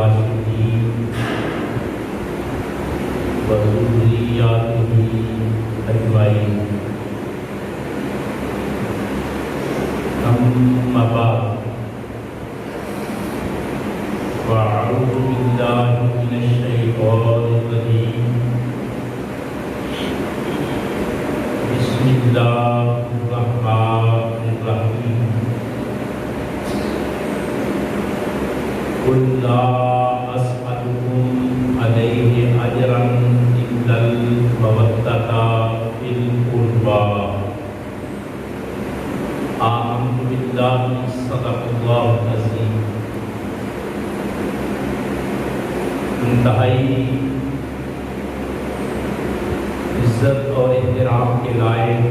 الراشدين وذرياته أجمعين. أما بعد، فأعوذ بالله من الشيطان الرجيم. بسم الله الرحمن الرحيم. قل لا أسألكم عليه أجرا إلا المودة في القربى. آمنت بالله صدق الله العظيم. انتہائی عزت اور احترام کے لائق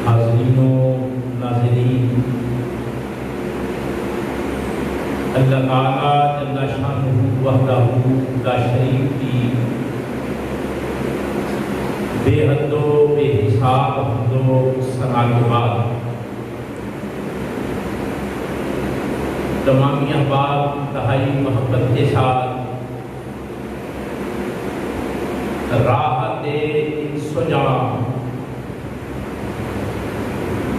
حاضرین و ناظرین، اللہ تعالیٰ جل شانہ وحدہ لا شریک کی بے حد و بے حساب حمد و ثنا کے بعد تمامی احباب انتہائی محبت کے ساتھ راحت انس و جاں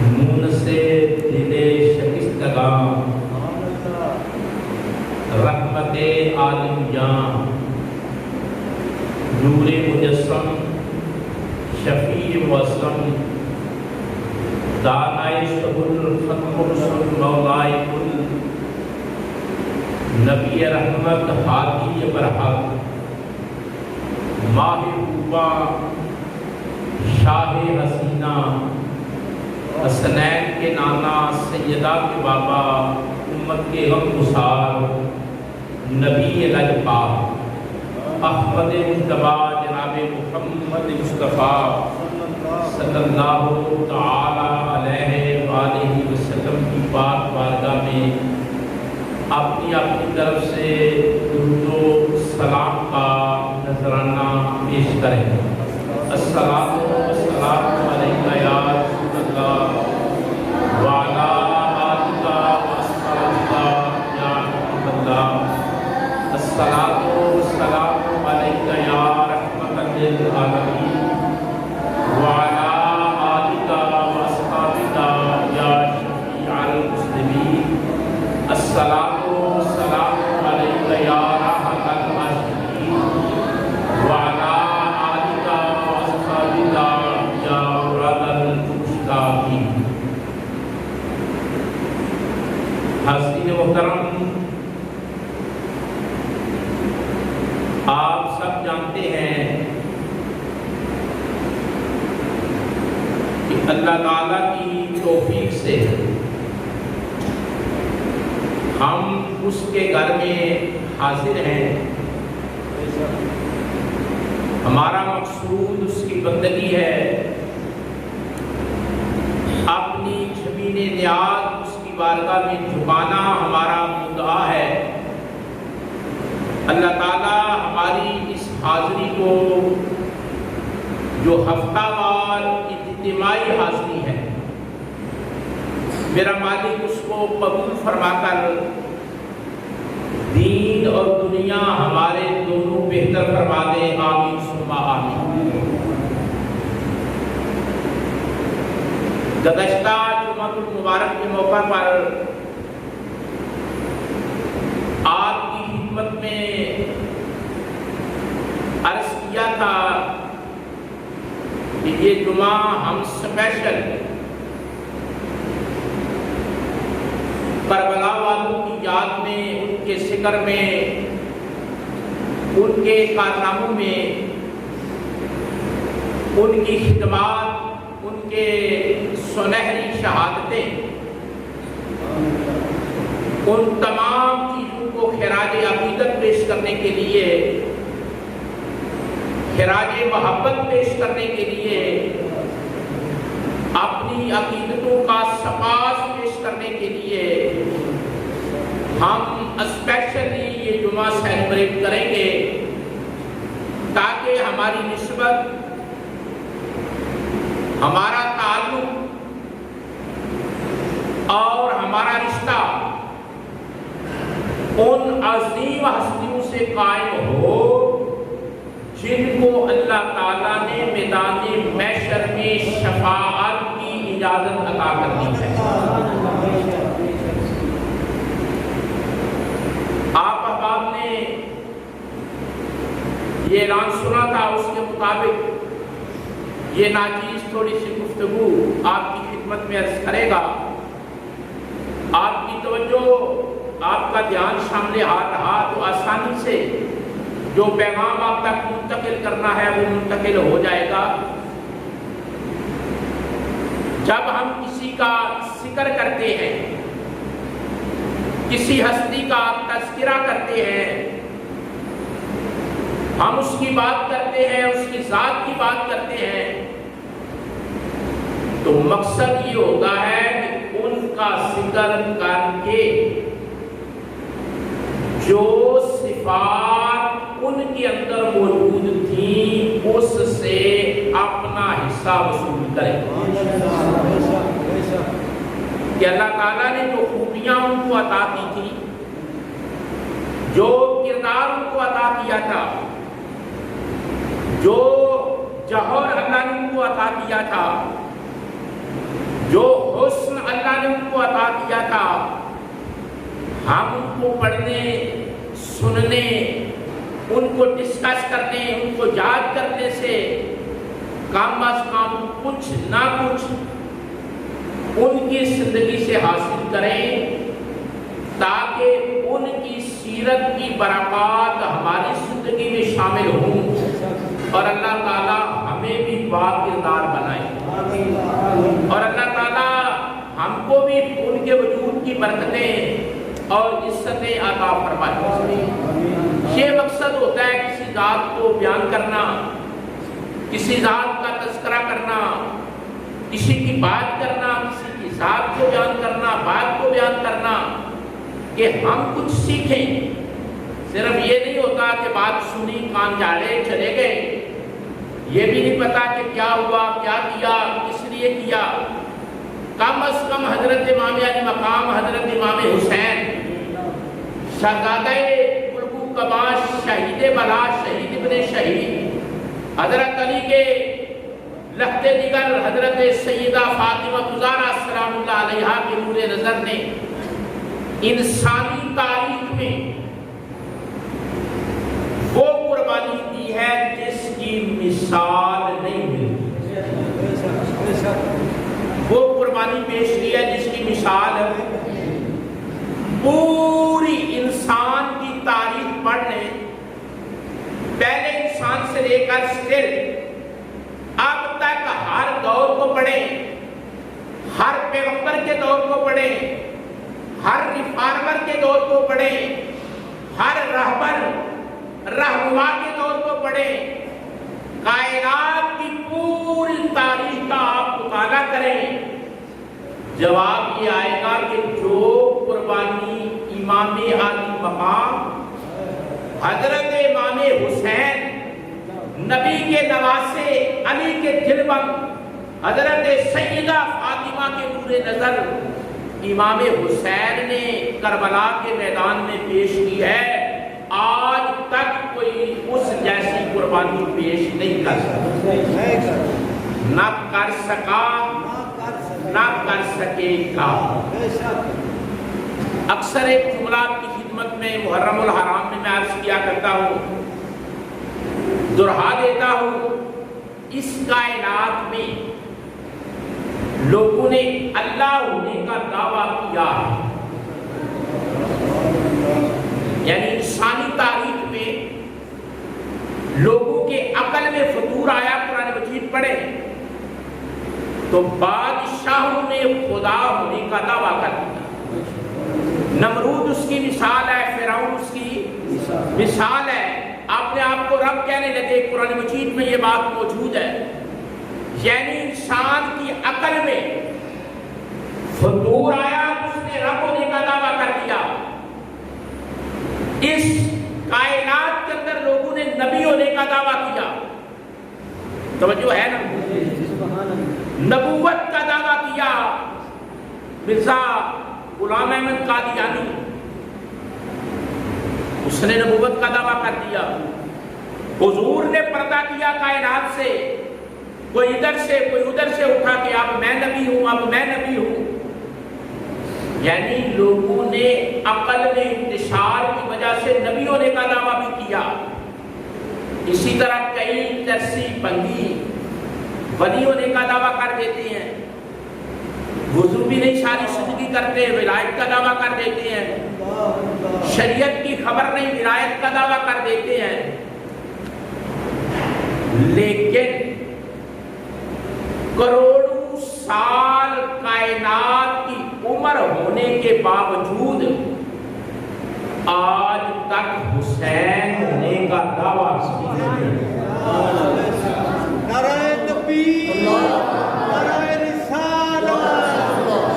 نون سے دل شکستگاں رحمت عالم جاں نور مجسم شفیع واسم دانائے سبل ختم رسول مولائے کل نبی رحمت ہادی برحق ماہ خوبا شاہ حسینہ حسنین کے نانا سیدہ کے بابا امت کے غم گسار نبی لجپاک احمد مجتبی جناب محمد مصطفیٰ صلی اللہ تعالی علیہ وآلہ وسلم کی پاک بارگاہ میں اپنی طرف سے درود و سلام کا نذرانہ پیش کریں. السلام علیکم یا رسول اللہ وعلی آلک واصحابک یا حبیب اللہ. السلام علیکم یا رحمت للعالمین وعلی آلک واصحابک یا شفیع المسلمین. السلام علیکم یا راحت العاشقین وعلی آلک واصحابک یا مراد المشتاقین. حاضرین محترم، آپ سب جانتے ہیں کہ اللہ تعالیٰ کی توفیق سے ہم اس کے گھر میں حاضر ہیں. ہمارا مقصود اس کی بندگی ہے، اپنی زمین نیاز اس کی بارگاہ میں جھکانا ہمارا مدعا ہے. اللہ تعالیٰ ہماری اس حاضری کو، جو ہفتہ وار اجتماعی حاضری ہے، میرا مالک اس کو قبول فرما کر دین اور دنیا ہمارے دونوں بہتر فرما دے. آمین ثم آمین. گزشتہ جمعۃ المبارک کے موقع پر آپ کی خدمت میں عرض کیا تھا کہ یہ جمعہ ہم اسپیشل کربلا والوں کی یاد میں، ان کے ذکر میں، ان کے کارناموں میں، ان کی خدمات، ان کے سنہری شہادتیں، ان تمام چیزوں کو خراج عقیدت پیش کرنے کے لیے، خراج محبت پیش کرنے کے لیے، اپنی عقیدتوں کا سپاس پیش کرنے کے لیے ہم اسپیشلی یہ جمعہ سیلیبریٹ کریں گے، تاکہ ہماری نسبت، ہمارا تعلق اور ہمارا رشتہ ان عظیم ہستیوں سے قائم ہو جن کو اللہ تعالیٰ نے میدان محشر میں شفاعت کی اجازت عطا کر دی ہے۔ آپ احباب نے یہ اعلان سنا تھا، اس کے مطابق یہ ناچیز تھوڑی سی گفتگو آپ کی خدمت میں عرض کرے گا۔ آپ کی توجہ، آپ کا دھیان شامل حال رہا تو آسانی سے جو پیغام آپ تک منتقل کرنا ہے وہ منتقل ہو جائے گا۔ جب ہم کسی کا ذکر کرتے ہیں، کسی ہستی کا تذکرہ کرتے ہیں، ہم اس کی بات کرتے ہیں، اس کی ذات کی بات کرتے ہیں، تو مقصد یہ ہوتا ہے کہ ان کا ذکر کر کے جو صفات ان کے اندر موجود تھیں اس سے اپنا حصہ وصول کریں، کہ اللہ تعالیٰ نے جو خوبیاں ان کو عطا کی تھی، جو کردار ان کو عطا کیا تھا، جو جوہر اللہ نے ان کو عطا کیا تھا، جو حسن اللہ نے ان کو عطا کیا تھا، ہم ان کو پڑھنے، سننے، ان کو ڈسکس کرنے، ان کو یاد کرنے سے کم از کم کچھ نہ کچھ ان کی زندگی سے حاصل کریں، تاکہ ان کی سیرت کی برکات ہماری زندگی میں شامل ہوں اور اللہ تعالیٰ ہمیں بھی باکردار بنائے، اور اللہ تعالیٰ ہم کو بھی ان کے وجود کی برکتیں اور عزتیں عطا فرمائے۔ یہ مقصد ہوتا ہے کسی ذات کو بیان کرنا، کسی ذات کا تذکرہ کرنا، کسی کی بات کرنا، کسی کی ذات کو بیان کرنا، بات کو بیان کرنا، کہ ہم کچھ سیکھیں۔ صرف یہ نہیں ہوتا کہ بات سنی، کان جھاڑے چلے گئے، یہ بھی نہیں پتا کہ کیا ہوا، کیا کیا، کس لیے کیا۔ کم از کم حضرت امام علی مقام حضرت امام حسین شہزادہ گلگو کباش، شہید بلاش، شہید ابن شہید، حضرت علی کے لخت جگر حضرت سیدہ فاطمہ زہرا سلام اللہ علیہا کے نور نظر نے انسانی تاریخ میں وہ قربانی دی ہے جس کی مثال نہیں ملتی، وہ قربانی پیش کی ہے جس کی مثال پوری انسان کی تاریخ پڑھ لیں، پہلے انسان سے لے کر سٹل اب تک ہر دور کو پڑھیں، ہر پیغمبر کے دور کو پڑھیں، ہر ریفارمر کے دور کو پڑھیں، ہر رہبر رہنما کے دور کو پڑھیں، کائنات کی پوری تاریخ کا آپ مطالعہ کریں، جواب یہ آئے گا کہ جو قربانی امام علی مقام حضرت امام حسین نبی کے نواسے علی کے دلبند حضرت سیدہ فاطمہ کے نور نظر امام حسین نے کربلا کے میدان میں پیش کی ہے، آج تک کوئی اس جیسی قربانی پیش نہیں کر سکتا، نہ کر سکا، نہ کر سکے گا۔ اکثر ایک جملہ آپ کی خدمت میں محرم الحرام میں عرض کیا کرتا ہوں، دہرا دیتا ہوں، اس کائنات میں لوگوں نے اللہ ہونے کا دعویٰ کیا ہے، یعنی انسانی تاریخ میں لوگوں کے عقل میں فطور آیا، قرآن مجید پڑھے تو بادشاہوں نے خدا ہونے کا دعویٰ کر دیا۔ نمرود اس کی مثال ہے، فرعون اس کی مثال ہے، اپنے آپ کو رب کہنے لگے، قرآن مجید میں یہ بات موجود ہے۔ یعنی انسان کی عقل میں فطور آیا، اس نے رب ہونے کا دعویٰ کر دیا۔ اس کائنات کے اندر لوگوں نے نبی ہونے کا دعویٰ کیا، توجہ ہے نا، نبوت کا دعویٰ کیا۔ مرزا غلام احمد قادیانی اس نے نبوت کا دعویٰ کر دیا. حضور نے پردہ کیا کائنات سے، کوئی ادھر سے کوئی ادھر سے اٹھا کہ اب میں نبی ہوں، اب میں نبی ہوں. یعنی لوگوں نے عقل میں انتشار کی وجہ سے نبی ہونے کا دعویٰ بھی کیا. اسی طرح کئی ترسی بنگی ولی ہونے کا دعویٰ کر دیتے ہیں، وضو بھی نہیں ساری زندگی کرتے، ولایت کا دعویٰ کر دیتے ہیں، شریعت کی خبر نہیں ولایت کا دعویٰ کر دیتے ہیں. لیکن کروڑوں سال کائنات کی عمر ہونے کے باوجود آج تک حسین ہونے کا دعویٰ نعرہ تکبیر، نعرہ رسالت،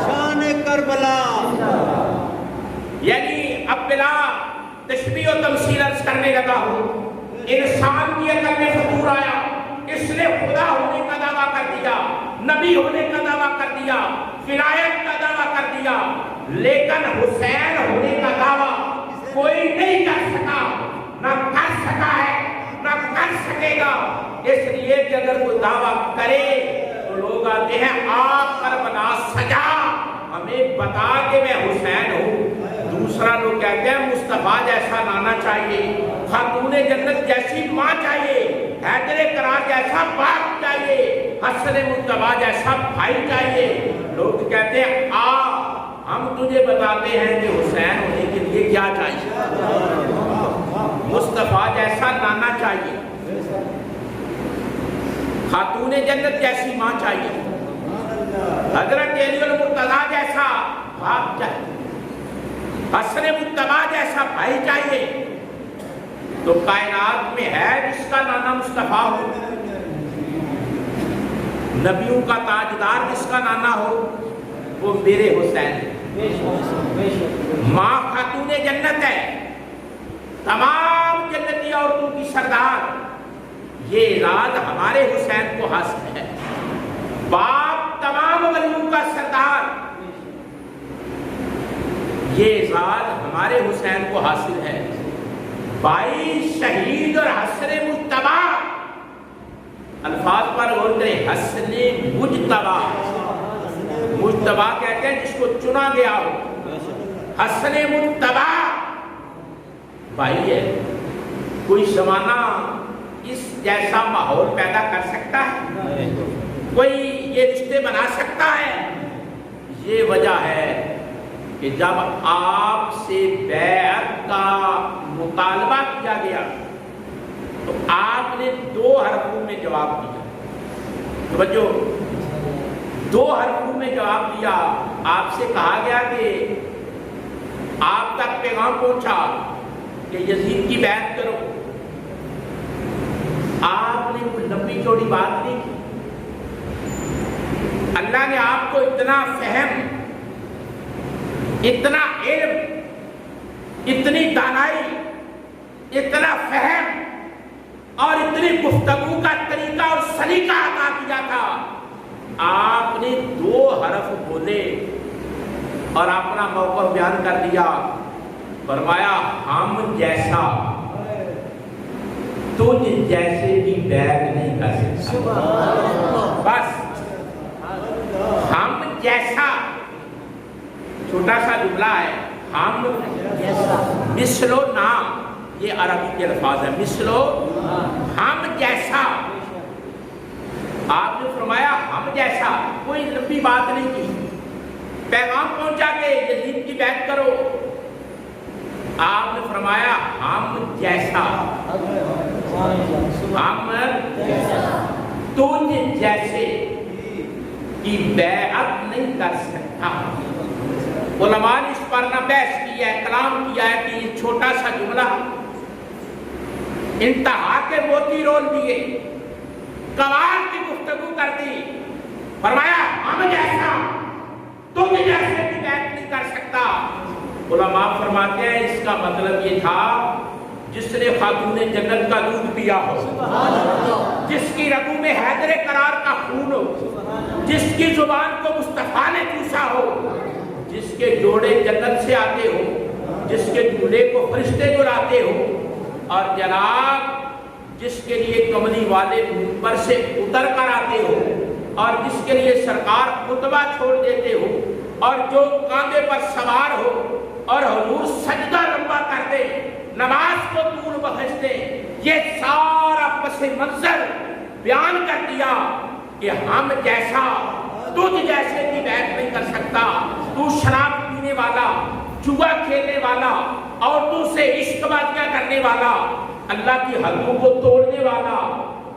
شان کربلا. یعنی اب بلا تشبیہ و تمثیل عرض کرنے لگا ہوں، انسان کی عقل میں فطور آیا، اس نے خدا ہونے کا دعویٰ کر دیا، نبی ہونے کا دعویٰ کر دیا، ولایت کا دعویٰ کر دیا، لیکن حسین ہونے کا دعویٰ کوئی نہیں کر سکا، نہ کر سکا ہے نہ کر سکے گا. اس لیے کہ اگر کوئی دعویٰ کرے تو لوگ آتے ہیں آپ کربلا سجا ہمیں بتا کہ میں حسین ہوں. دوسرا لوگ کہتے ہیں مصطفیٰ جیسا نانا چاہیے، خاتون جنت جیسی ماں چاہیے، حیدر کرار جیسا باپ چاہیے، حسن مجتبیٰ جیسا بھائی چاہیے. لوگ کہتے ہیں ہم تجھے بتاتے ہیں کہ حسین ہونے کے لیے کیا چاہیے. مصطفیٰ جیسا نانا چاہیے، خاتون جنت جیسی ماں چاہیے، حضرت علی المرتضیٰ جیسا باپ چاہیے، حسن مجتبیٰ جیسا بھائی چاہیے. تو کائنات میں ہے جس کا نانا مصطفیٰ ہو، نبیوں کا تاجدار جس کا نانا ہو، وہ میرے حسین. ماں خاتون جنت ہے، تمام جنتی عورتوں کی سردار. یہ اعزاز ہمارے حسین کو حاصل ہے. باپ تمام ولیوں کا سردار، یہ اعزاز ہمارے حسین کو حاصل ہے. بھائی شہید اور حسن مجتبیٰ، الفاظ پر غور کریں، حسن مجتبیٰ. مجتبیٰ کہتے ہیں جس کو چنا گیا ہو، حسن مجتبیٰ بھائی ہے. کوئی زمانہ اس جیسا ماحول پیدا کر سکتا ہے؟ کوئی یہ رشتے بنا سکتا ہے؟ یہ وجہ ہے کہ جب آپ سے بیعت کا مطالبہ کیا گیا تو آپ نے 2 حرفوں میں جواب دیا. توجہ، 2 حرفوں میں جواب دیا. آپ سے کہا گیا کہ آپ تک پیغام پہنچا کہ یزید کی بیعت کرو. آپ نے کوئی لمبی چوڑی بات نہیں کی. اللہ نے آپ کو اتنا فہم، اتنا علم، اتنی دانائی، اتنا فہم اور اتنی گفتگو کا طریقہ اور سلیقہ عطا کیا تھا. آپ نے 2 حرف بولے اور اپنا موقف بیان کر دیا. فرمایا ہم جیسا تجھ جیسے کی بیعت نہیں کر سکتا. بس ہم جیسا، چھوٹا سا جملہ ہے. ہم مثلو نام، یہ عربی کے الفاظ ہیں. مثلو، ہم جیسا. آپ نے فرمایا ہم جیسا، کوئی لمبی بات نہیں کی. پیغام پہنچا کہ یزید کی بیعت کرو. آپ نے فرمایا ہم جیسا، ہم تجھ جیسے کی بیعت نہیں کر سکتا. علماء نے اس پر نہ بحث کی ہے، کلام کیا ہے کہ یہ چھوٹا سا جملہ انتہا کے موتی رول دیے، کمال کی گفتگو کر دی. فرمایا ہم جیسا تم جیسے کی بیعت نہیں کر سکتا. علماء فرماتے ہیں اس کا مطلب یہ تھا جس نے خاتون جنت کا دودھ پیا ہو، جس کی رگوں میں حیدر کرار کا خون ہو، جس کی زبان کو مصطفیٰ نے چوسا ہو، جس کے جوڑے جنت سے آتے ہو، جس کے دولہے کو فرشتے جو لاتے ہو، اور جناب جس کے لیے کملی والے منبر سے اتر کر آتے ہو، اور جس کے لیے سرکار خطبہ چھوڑ دیتے ہو، اور جو کاندھے پر سوار ہو اور حضور سجدہ لمبا کر دے، نماز کو طول بخش دے، یہ سارا پس منظر بیان کر دیا کہ ہم جیسا تجھ جیسے کی بیعت نہیں کر سکتا۔ تو شراب پینے والا، جوا کھیلنے والا، عورتوں سے عشق بازیاں کرنے والا، اللہ کی حدوں کو توڑنے والا،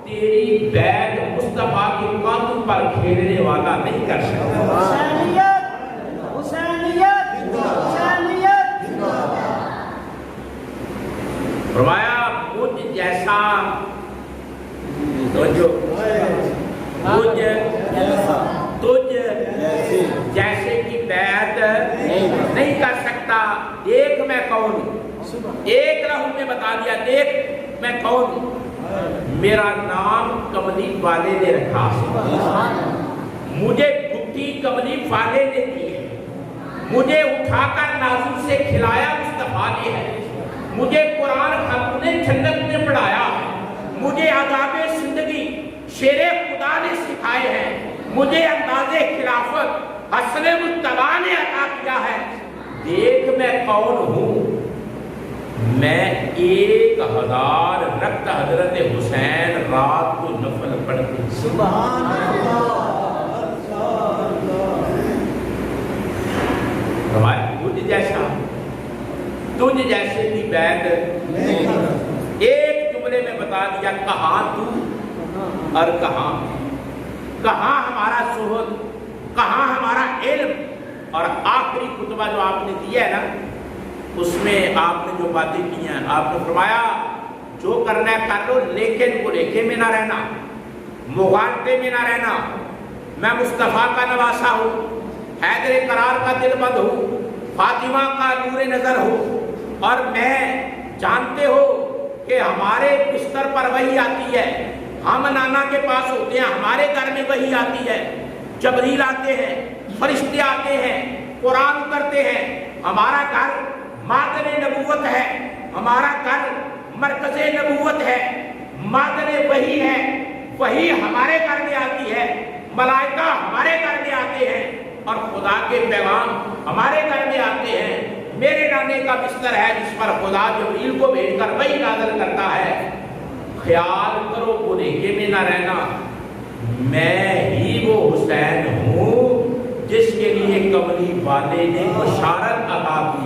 تیری بیعت مصطفیٰ کے قدم پر کھیلنے والا نہیں کر سکتا۔ حسینیت، حسینیت، حسینیت۔ فرمایا مجھ جیسا توجہ، مجھ تجھ جیسے کی بیعت نہیں کر سکتا۔ دیکھ میں کون ہوں، ایک لہو نے بتا دیا، دیکھ میں کون ہوں۔ میرا نام کملی والے نے رکھا، مجھے گٹی کملی والے نے دی ہے، مجھے اٹھا کر نازل سے کھلایا مصطفیٰ نے ہے، مجھے قرآن حق نے جنت میں پڑھایا ہے، مجھے آداب زندگی شیر خدا نے سکھائے ہیں، مجھے انداز خلافت حسن مجتبی نے عطا کیا ہے۔ دیکھ میں کون ہوں، میں 1000 رکعت حضرت حسین رات کو نفل پڑھتے۔ سبحان اللہ۔ تجھ جیسا، تجھ جیسے کی بیعت ایک جملے میں بتا دیا، کہاں تو اور کہاں ہمارا سہد، کہاں ہمارا علم۔ اور آخری خطبہ جو آپ نے دیا ہے نا، اس میں آپ نے جو باتیں کی ہیں، آپ نے فرمایا جو کرنا ہے کر لو، لیکن کو لیکے میں نہ رہنا، مغالطے میں نہ رہنا۔ میں مصطفیٰ کا نواسا ہوں، حیدر قرار کا دل بند ہوں، فاطمہ کا نور نظر ہوں، اور میں جانتے ہو کہ ہمارے بستر پر وحی آتی ہے، ہم نانا کے پاس ہوتے ہیں، ہمارے گھر میں وحی آتی ہے، جبریل آتے ہیں، فرشتے آتے ہیں، قرآن اترتے ہیں۔ ہمارا گھر مادر نبوت ہے، ہمارا گھر مرکز نبوت ہے، مادر وحی ہے، وحی ہمارے گھر میں آتی ہے، ملائکہ ہمارے گھر میں آتے ہیں، اور خدا کے پیغام ہمارے گھر میں آتے ہیں۔ میرے نانے کا بستر ہے جس پر خدا جبریل کو بھیج کر وحی نازل کرتا ہے۔ خیال کرو بھلیکے میں نہ رہنا، میں ہی وہ حسین ہوں جس کے لیے کملی والے نے بشارت عطا کی۔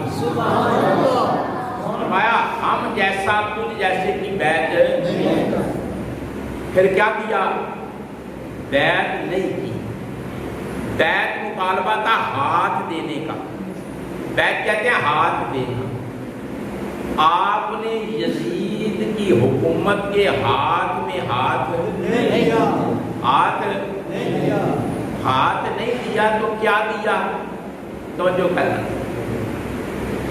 فرمایا ہم جیسا تجھ جیسے کی بیعت، پھر کیا کیا؟ بیعت نہیں کی۔ بیعت مطالبہ تھا ہاتھ دینے کا، بیعت کہتے ہیں ہاتھ دینا۔ آپ نے یزید کی حکومت کے ہاتھ میں ہاتھ نہیں دیا، ہاتھ نہیں دیا تو کیا دیا؟ توجہ کرنا،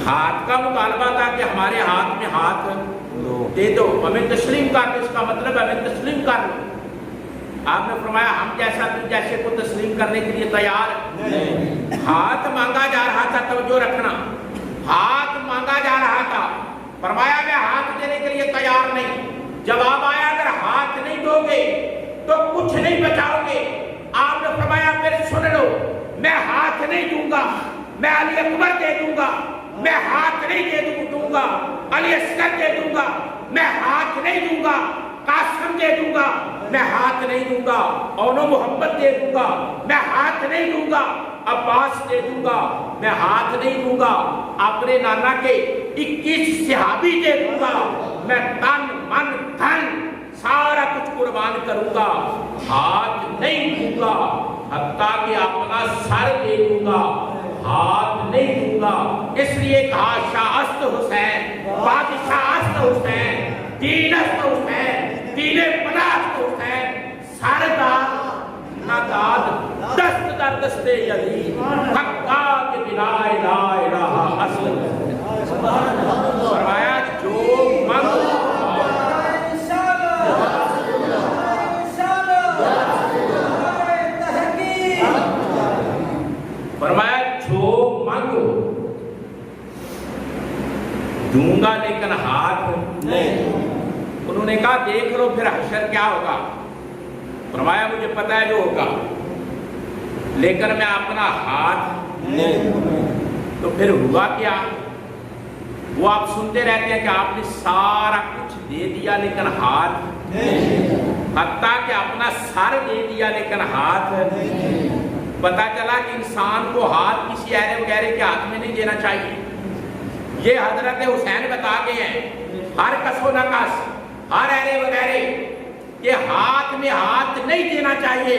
ہاتھ کا مطالبہ تھا کہ ہمارے ہاتھ میں ہاتھ دے دو، ہمیں تسلیم کر دو، اس کا مطلب ہمیں تسلیم کر دو۔ آپ نے فرمایا ہم جیسا تم جیسے کو تسلیم کرنے کے لیے تیار نہیں۔ ہاتھ مانگا جا رہا تھا، توجہ رکھنا، ہاتھ مانگا جا رہا تھا۔ فرمایا میں ہاتھ دینے کے لیے تیار نہیں۔ جواب آیا اگر ہاتھ نہیں دو گے تو کچھ نہیں بچاؤ گے۔ آپ نے فرمایا پھر سن لو، میں ہاتھ نہیں دوں گا، میں علی اکبر دے دوں گا، میں ہاتھ نہیں دوں گا، علی اصغر دے دوں گا، میں ہاتھ نہیں دوں گا، قاسم دے دوں گا، میں ہاتھ نہیں دوں گا، اونو محمد دے دوں گا، میں ہاتھ نہیں دوں گا، عباس دے دوں گا، میں ہاتھ نہیں دوں گا، اپنے نانا کے 21 صحابی دے دوں گا، میں تن من دھن سارا کچھ قربان کروں گا، ہاتھ نہیں دوں گا، حتیٰ کہ اپنا سر دے دوں گا، ہاتھ نہیں دوں گا۔ اس لیے کہا شاہ است حسین، بادشاہ است حسین، دین است حسین، دین پناہ حسین، سردار ناداد دست در دست یلی حقا کے بلا لا الہ اصل۔ فرمایا جو منگ فرمایا جو منگ دوں گا لیکن ہاتھ نہیں. انہوں نے کہا دیکھ لو پھر حشر کیا ہوگا. فرمایا مجھے پتہ ہے جو ہوگا لیکن میں اپنا ہاتھ نہیں. تو پھر ہوا کیا؟ وہ آپ سنتے رہتے ہیں کہ آپ نے سارا کچھ دے دیا لیکن ہاتھ نہیں. حتیٰ کہ اپنا سر دے دیا لیکن ہاتھ نہیں. پتہ چلا کہ انسان کو ہاتھ کسی ایرے وغیرہ کے ہاتھ میں نہیں دینا چاہیے. یہ حضرت حسین بتا گئے ہیں ہر کس و نقص ہر ایرے وغیرہ کہ ہاتھ میں ہاتھ نہیں دینا چاہیے.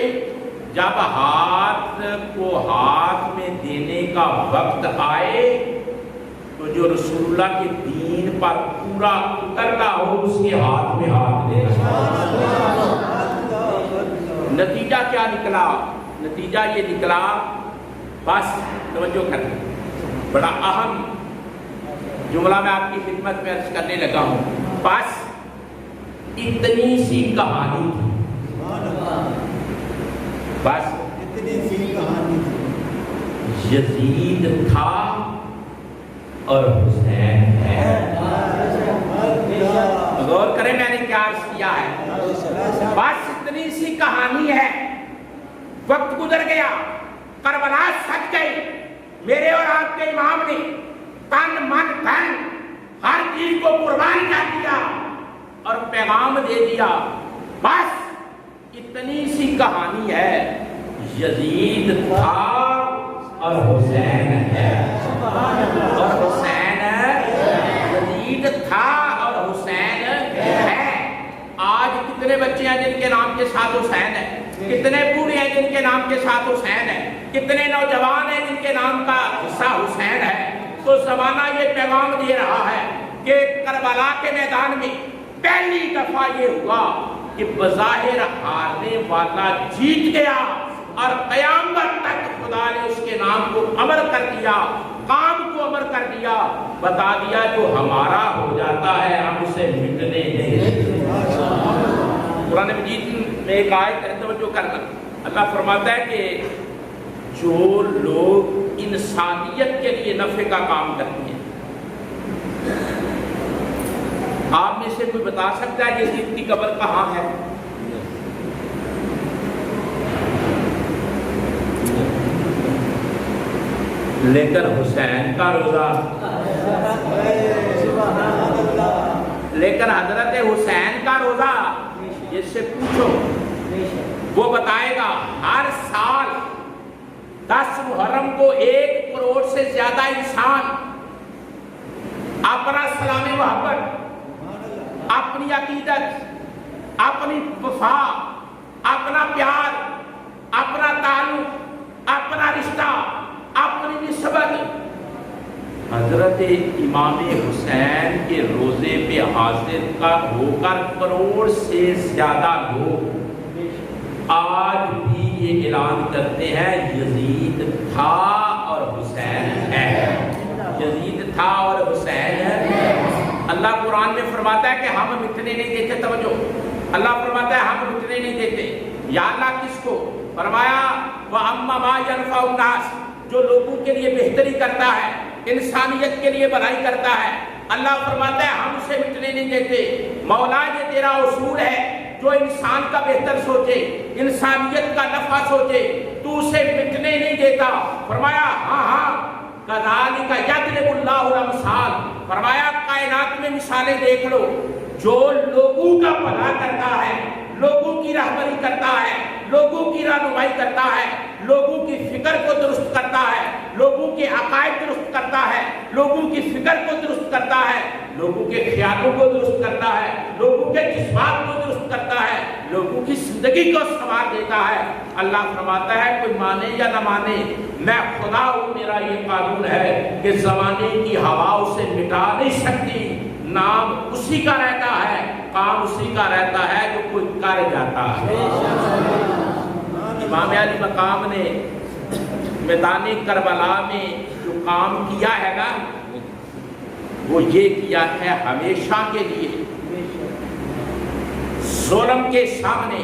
جب ہاتھ کو ہاتھ میں دینے کا وقت آئے تو جو رسول اللہ کے دین پر پورا اترتا ہو اس کے ہاتھ میں ہاتھ دینا. نتیجہ کیا نکلا؟ نتیجہ یہ نکلا، بس توجہ کریں، بڑا اہم جملہ میں آپ کی خدمت میں عرض کرنے لگا ہوں. بس اتنی سی کہانی تھی، بس اتنی سی کہانی تھی. یزید تھا اور حسین ہے. غور کریں میں نے کیا عرض کیا ہے. بس اتنی سی کہانی ہے. وقت گزر گیا، کربلا سج گئی. میرے اور آپ کے امام نے تن من دھن ہر چیز کو قربان کر دیا اور پیغام دے دیا. بس اتنی سی کہانی ہے. یزید تھا اور حسین ہے. اور حسین یزید تھا اور حسین ہے. آج کتنے بچے ہیں جن کے نام کے ساتھ حسین ہے؟ کتنے بوڑھے ہیں جن کے نام کے ساتھ حسین ہے؟ کتنے نوجوان ہیں جن کے نام کا حصہ حسین ہے؟ تو زمانہ یہ پیغام دے رہا ہے کہ کربلا کے میدان میں پہلی دفعہ یہ ہوا کہ بظاہر ہارنے والا جیت گیا اور قیامت تک خدا نے اس کے نام کو امر کر دیا، کام کو امر کر دیا، بتا دیا جو ہمارا ہو جاتا ہے ہم اسے مٹنے نہیں. قرآن مجید میں ایک آیت ہے، توجہ کرنا. اللہ فرماتا ہے کہ جو لوگ انسانیت کے لیے نفع کا کام کرتے ہیں، آپ میں سے کوئی بتا سکتا ہے یزید کی قبر کہاں ہے؟ لیکن حسین کا روزہ، لیکن حضرت حسین کا روزہ جس سے پوچھو وہ بتائے گا ہر سال 10 محرم کو 1 کروڑ سے زیادہ انسان اپنا سلام محبت، اپنی عقیدت، اپنی وفا، اپنا پیار، اپنا تعلق، اپنا رشتہ، اپنی نسبت حضرت امام حسین کے روزے پہ حاضر ہو کر کروڑ سے زیادہ لوگ آج بھی یہ اعلان کرتے ہیں یزید تھا اور حسین ہے. یزید تھا اور حسین ہے. اللہ قرآن میں فرماتا ہے کہ ہم مٹنے نہیں دیتے. توجہ، اللہ فرماتا ہے ہم مٹنے نہیں دیتے. یا اللہ کس کو؟ فرمایا وَأَمَّا مَا يَنْفَعُ النَّاسِ، جو لوگوں کے لیے بہتری کرتا ہے، انسانیت کے لیے بھلائی کرتا ہے. اللہ فرماتا ہے ہم اسے مٹنے نہیں دیتے. مولا یہ تیرا اصول ہے، جو انسان کا بہتر سوچے، انسانیت کا نفع سوچے، تو اسے مٹنے نہیں دیتا. فرمایا ہاں ہاں کذالک یضرب اللہ الامثال. فرمایا کائنات میں مثالیں دیکھ لو. جو لوگوں کا بھلا کرتا ہے، لوگوں کی رہبری کرتا ہے، لوگوں کی رہنمائی کرتا ہے، لوگوں کی فکر کو درست کرتا ہے، لوگوں کے عقائد درست کرتا ہے، لوگوں کی فکر کو درست کرتا ہے، لوگوں کے خیالوں کو درست کرتا ہے، لوگوں کے جذبات کو درست کرتا ہے، لوگوں کی زندگی کو سنوار دیتا ہے. اللہ فرماتا ہے کوئی مانے یا نہ مانے، میں خدا ہوں، میرا یہ قانون ہے کہ زمانے کی ہوا اسے مٹا نہیں سکتی. نام اسی کا رہتا ہے، کام اسی کا رہتا ہے جو کوئی کر جاتا ہے. امام علی مقام نے میدان کربلا میں جو کام کیا ہے نا، وہ یہ کیا ہے ہمیشہ کے لیے ظلم کے سامنے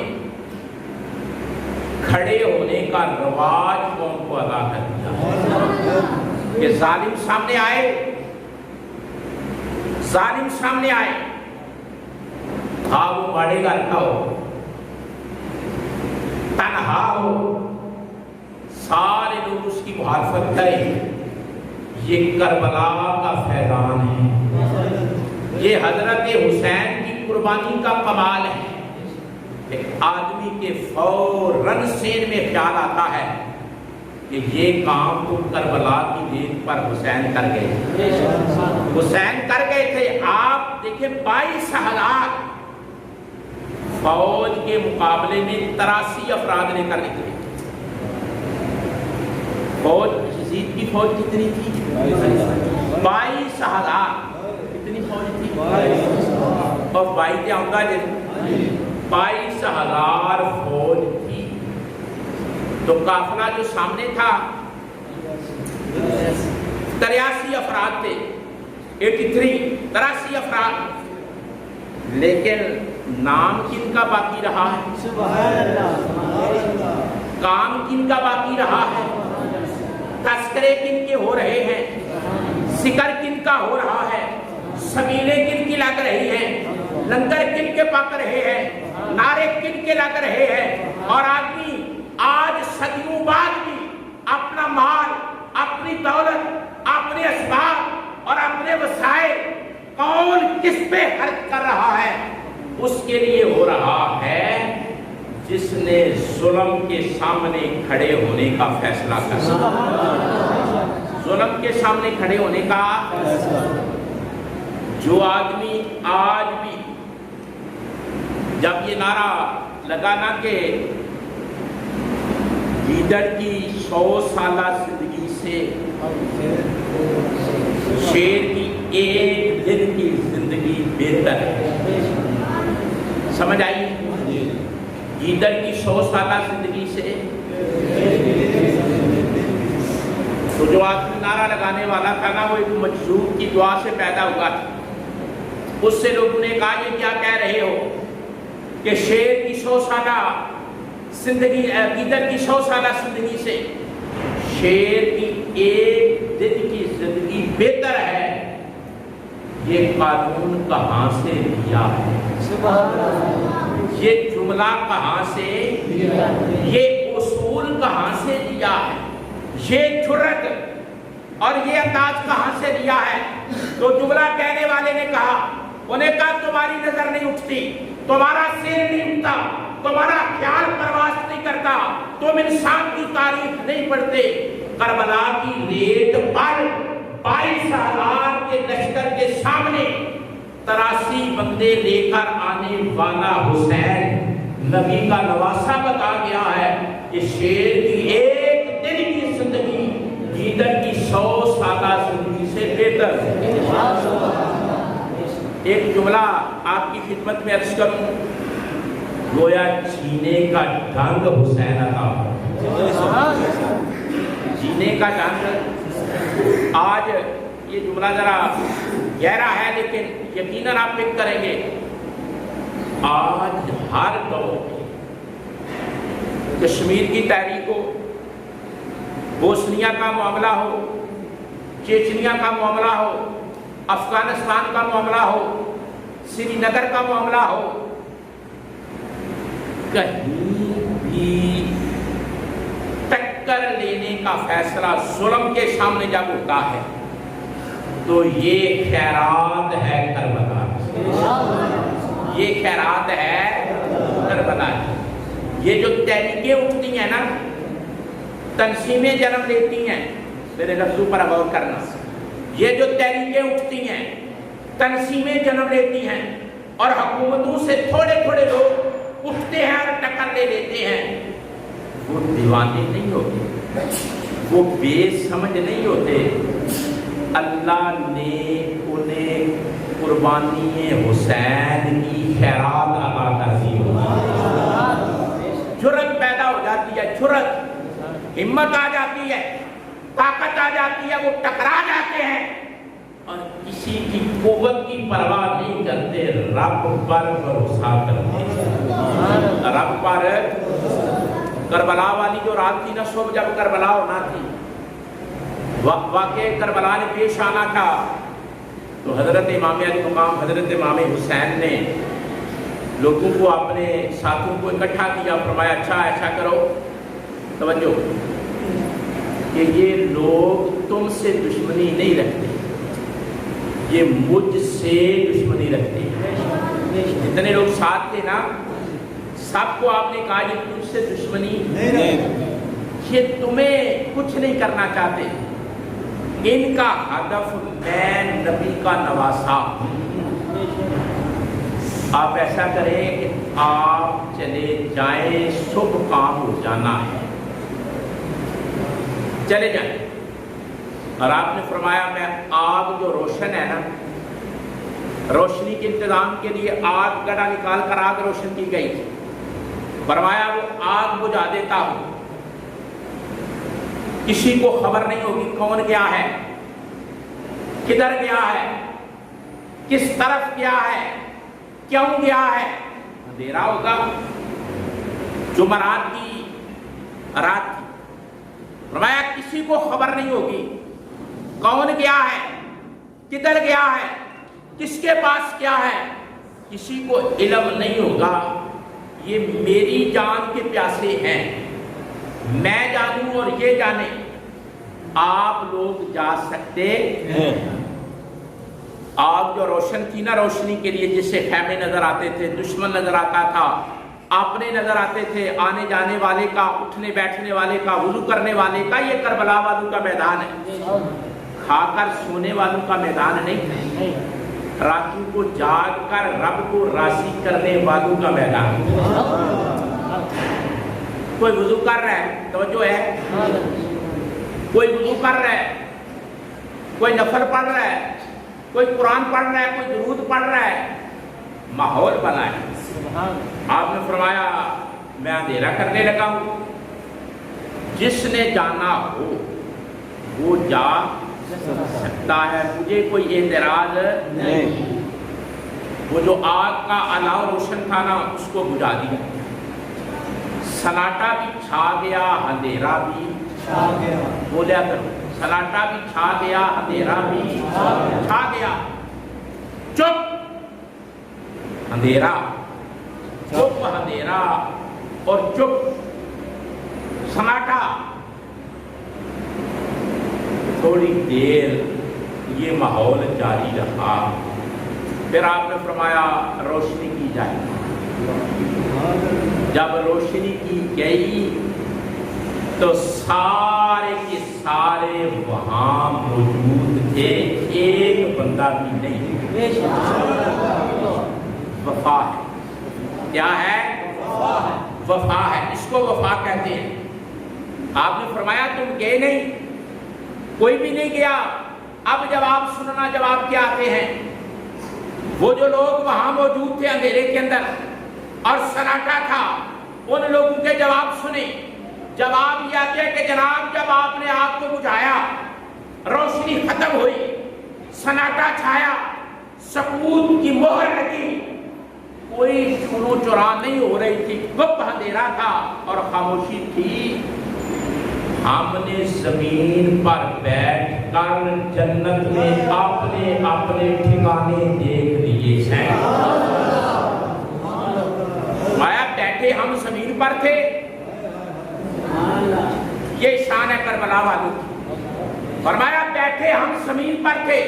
کھڑے ہونے کا رواج قوم کو ادا کر دیا کہ ظالم سامنے آئے ظالم سامنے آئے، تھا وہ بڑے گھر کا ہو، تنہا ہو، سارے لوگ اس کی مخالفت کریں، یہ کربلا کا فیضان ہے، یہ حضرت حسین کی قربانی کا کمال ہے۔ ایک آدمی کے فوراً سین میں خیال آتا ہے کہ یہ کام تو کربلا کی ریت پر حسین کر گئے، حسین کر گئے تھے۔ آپ دیکھیں 22,000 فوج کے مقابلے میں 83 افراد لے کر نکلے۔ فوج یزید کی فوج کتنی تھی؟ 22,000۔ کتنی فوج تھی؟ اور 22 آؤں گا جی، 22,000 فوج تھی۔ تو قافلہ جو سامنے تھا 83 افراد تھے، 83 افراد، لیکن نام کن کا باقی رہا ہے؟ سبحان اللہ۔ کام کن کا باقی رہا ہے؟ تذکرے کن کے ہو رہے ہیں؟ ذکر کن کا ہو رہا ہے؟ سبیلیں کن کی لگ رہی ہیں؟ لنگر کن کے پک رہے ہیں؟ نعرے کن کے لگ رہے ہیں؟ اور آدمی آج صدیوں بعد بھی اپنا مال، اپنی دولت، اپنے اسباب اور اپنے وسائل کون کس پہ خرچ کر رہا ہے؟ اس کے لیے ہو رہا ہے جس نے ظلم کے سامنے کھڑے ہونے کا فیصلہ کیا۔ ظلم کے سامنے کھڑے ہونے کا جو آدمی آج بھی جب یہ نعرہ لگانا کہ لیڈر کی 100 سالہ زندگی سے شیر کی ایک دن کی زندگی بہتر ہے، سمجھ آئی؟ لیڈر کی 100 سالہ زندگی سے تو جو آدمی نعرہ لگانے والا تھا نا، وہ ایک مجذوب کی دعا سے پیدا ہوا تھا۔ اس سے لوگوں نے کہا یہ کیا کہہ رہے ہو کہ شیر کی 100 سالہ زندگی، لیڈر کی 100 سالہ زندگی سے شیر کی ایک دن کی زندگی بہتر ہے۔ یہ قانون کہاں سے لیا ہے؟ یہ جملہ کہاں سے، یہ اصول کہاں سے لیا ہے؟ یہ جرأت اور یہ انداز کہاں سے لیا ہے؟ تو جملہ کہنے والے نے کہا، انہیں کہا تمہاری نظر نہیں اٹھتی، تمہارا سر نہیں اٹھتا، تمہارا خیال پرواز نہیں کرتا، تم انسان کی تاریخ نہیں پڑھتے۔ کربلا کی ریت پر 22,000 کے لشکر کے سامنے 83 بندے لے کر آنے والا حسین نبی کا نواسا بتا گیا ہے کہ شیر کی ایک دن کی زندگی لیڈر کی 100 سالہ زندگی سے بہتر ہے۔ ایک جملہ آپ کی خدمت میں عرض کروں، گویا جینے کا ڈھنگ حسین عطا ہوا، جینے کا ڈھنگ۔ آج یہ جملہ ذرا گہرا ہے لیکن یقیناً آپ پک کریں گے، آج ہر دور کشمیر کی تحریک ہو، بوسنیا کا معاملہ ہو، چیچنیا کا معاملہ ہو، افغانستان کا معاملہ ہو، سری نگر کا معاملہ ہو، کہیں بھی ٹکر لینے کا فیصلہ ظلم کے سامنے جب ہوتا ہے تو یہ خیرات ہے کربلا، یہ خیرات ہے کربلا۔ یہ جو تحریکیں اٹھتی ہیں نا، تنظیمیں جنم لیتی ہیں، میرے لفظوں پر غور کرنا، یہ جو تحریکیں اٹھتی ہیں، تنظیمیں جنم لیتی ہیں اور حکومتوں سے تھوڑے تھوڑے لوگ اٹھتے ہیں اور ٹکر لے لیتے ہیں، وہ دیوانے نہیں ہوتے، وہ بے سمجھ نہیں ہوتے۔ اللہ نے انہیں قربانی حسین کی خیرات عطا کر دی، جرأت پیدا ہو جاتی ہے، جرأت، ہمت آ جاتی ہے، طاقت آ جاتی ہے، وہ ٹکرا جاتے ہیں اور کسی کی قوت کی پرواہ نہیں کرتے، رب پر بھروسہ کرتے ہیں، رب پر۔ کربلا والی جو رات تھی نا، صبح جب کربلا ہونا تھی، واقع کربلا نے پیش آنا تھا، تو حضرت امام علی مقام حضرت امام حسین نے لوگوں کو اپنے ساتھوں کو اکٹھا کیا، فرمایا اچھا ایسا کرو، توجہ کہ یہ لوگ تم سے دشمنی نہیں رکھتے، یہ مجھ سے دشمنی رکھتے ہیں۔ جتنے لوگ ساتھ تھے نا سب کو آپ نے کہا یہ تم سے دشمنی نہیں، یہ تمہیں کچھ نہیں کرنا چاہتے، ان کا ہدف میں نبی کا نواسا ہوں۔ آپ ایسا کریں کہ آپ چلے جائیں، شبھ کام ہو جانا ہے، چلے جائیں۔ اور آپ نے فرمایا میں آگ جو روشن ہے نا، روشنی کے انتظام کے لیے آگ گڑھا نکال کر آگ روشن کی گئی، فرمایا وہ آگ بجھا دیتا ہوں، کسی کو خبر نہیں ہوگی کون گیا ہے، کدھر گیا ہے، کس طرف گیا ہے، کیوں گیا ہے، اندھیرا ہوگا۔ جمعرات کی رات تھی، فرمایا کسی کو خبر نہیں ہوگی کون گیا ہے، کدھر گیا ہے، کس کے پاس کیا ہے، کسی کو علم نہیں ہوگا۔ یہ میری جان کے پیاسے ہیں، میں جانوں اور یہ جانے، آپ لوگ جا سکتے ہیں۔ آگ جو روشن تھی نا، روشنی کے لیے جس سے خیمے نظر آتے تھے، دشمن نظر آتا تھا، اپنے نظر آتے تھے، آنے جانے والے کا، اٹھنے بیٹھنے والے کا، وضو کرنے والے کا، یہ کربلا والوں کا میدان ہے، کھا کر سونے والوں کا میدان نہیں ہے، راتوں کو جاگ کر رب کو راضی کرنے والوں کا میدان ہے۔ کوئی وضو کر رہا ہے، توجہ ہے، کوئی وضو کر رہا ہے، کوئی نفل پڑھ رہا ہے، کوئی قرآن پڑھ رہا ہے، کوئی درود پڑھ رہا ہے، ماحول بنا ہے۔ آپ نے فرمایا میں اندھیرا کرنے لگا ہوں، جس نے جانا ہو وہ جا سکتا ہے، مجھے کوئی اعتراض نہیں۔ وہ جو آگ کا الاؤ روشن تھا نا اس کو بجھا دیا، سناٹا بھی چھا گیا، اندھیرا بھی چھا گیا، بولیا کرو، سناٹا بھی چھا گیا، اندھیرا بھی چھا گیا، چپ اندھیرا، چپ اندھیرا اور چپ سناٹا۔ تھوڑی دیر یہ ماحول جاری رہا، پھر آپ نے فرمایا روشنی کی جائے۔ جب روشنی کی گئی تو سارے کے سارے وہاں موجود تھے، ایک بندہ بھی نہیں۔ وفا ہے، کیا ہے؟ وفا ہے، اس کو وفا کہتے ہیں۔ آپ نے فرمایا تم گئے نہیں، کوئی بھی نہیں گیا۔ اب جواب سننا، جواب کیا آتے ہیں؟ وہ جو لوگ وہاں موجود تھے اندھیرے کے اندر اور سناٹا تھا، ان لوگوں کے جواب سنے۔ جواب یہ آتے ہیں کہ جناب جب آپ نے آگ کو بجھایا، روشنی ختم ہوئی، سناٹا چھایا، سکوت کی مہر لگی، کوئی چونو چرا نہیں ہو رہی تھی، گپ اندھیرا تھا اور خاموشی تھی، ہم نے زمین پر بیٹھ کر جنت میں اپنے اپنے ٹھکانے دیکھ لیے ہیں۔ فرمایا بیٹھے ہم زمین پر تھے، یہ شان ہے کربلا والوں کی۔ فرمایا بیٹھے ہم زمین پر تھے،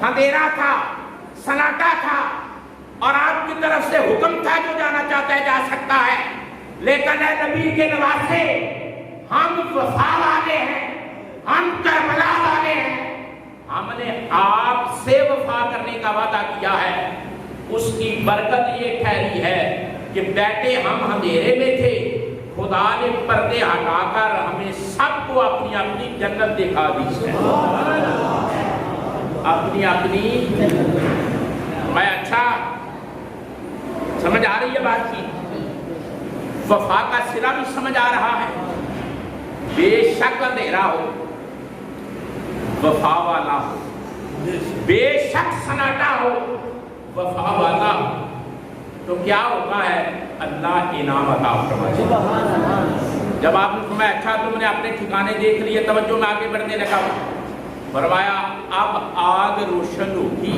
اندھیرا تھا، سناٹا تھا، اور آپ کی طرف سے حکم تھا جو جانا چاہتا ہے جا سکتا ہے، لیکن اے نبی کے نواسے، ہم وفا والے ہیں، ہم کربلا والے ہیں، ہم نے آپ سے وفا کرنے کا وعدہ کیا ہے۔ اس کی برکت یہ ٹھہری ہے کہ بیٹھے ہم اندھیرے میں تھے، خدا نے پردے ہٹا کر ہمیں سب کو اپنی اپنی جنت دکھا دی ہے، اپنی اپنی۔ میں اچھا سمجھ آ رہی ہے بات کی؟ وفا کا سرا بھی سمجھ آ رہا ہے۔ بے شک اندھیرا ہو، وفا والا ہو، بے شک سناٹا ہو، وفا والا ہو، تو کیا ہوتا ہے؟ اللہ انعام عطا فرماتا ہے۔ جب آپ نے فرمایا اچھا تم نے اپنے ٹھکانے دیکھ لیے، توجہ میں آگے بڑھنے لگا، فرمایا اب آگ روشن ہوگی،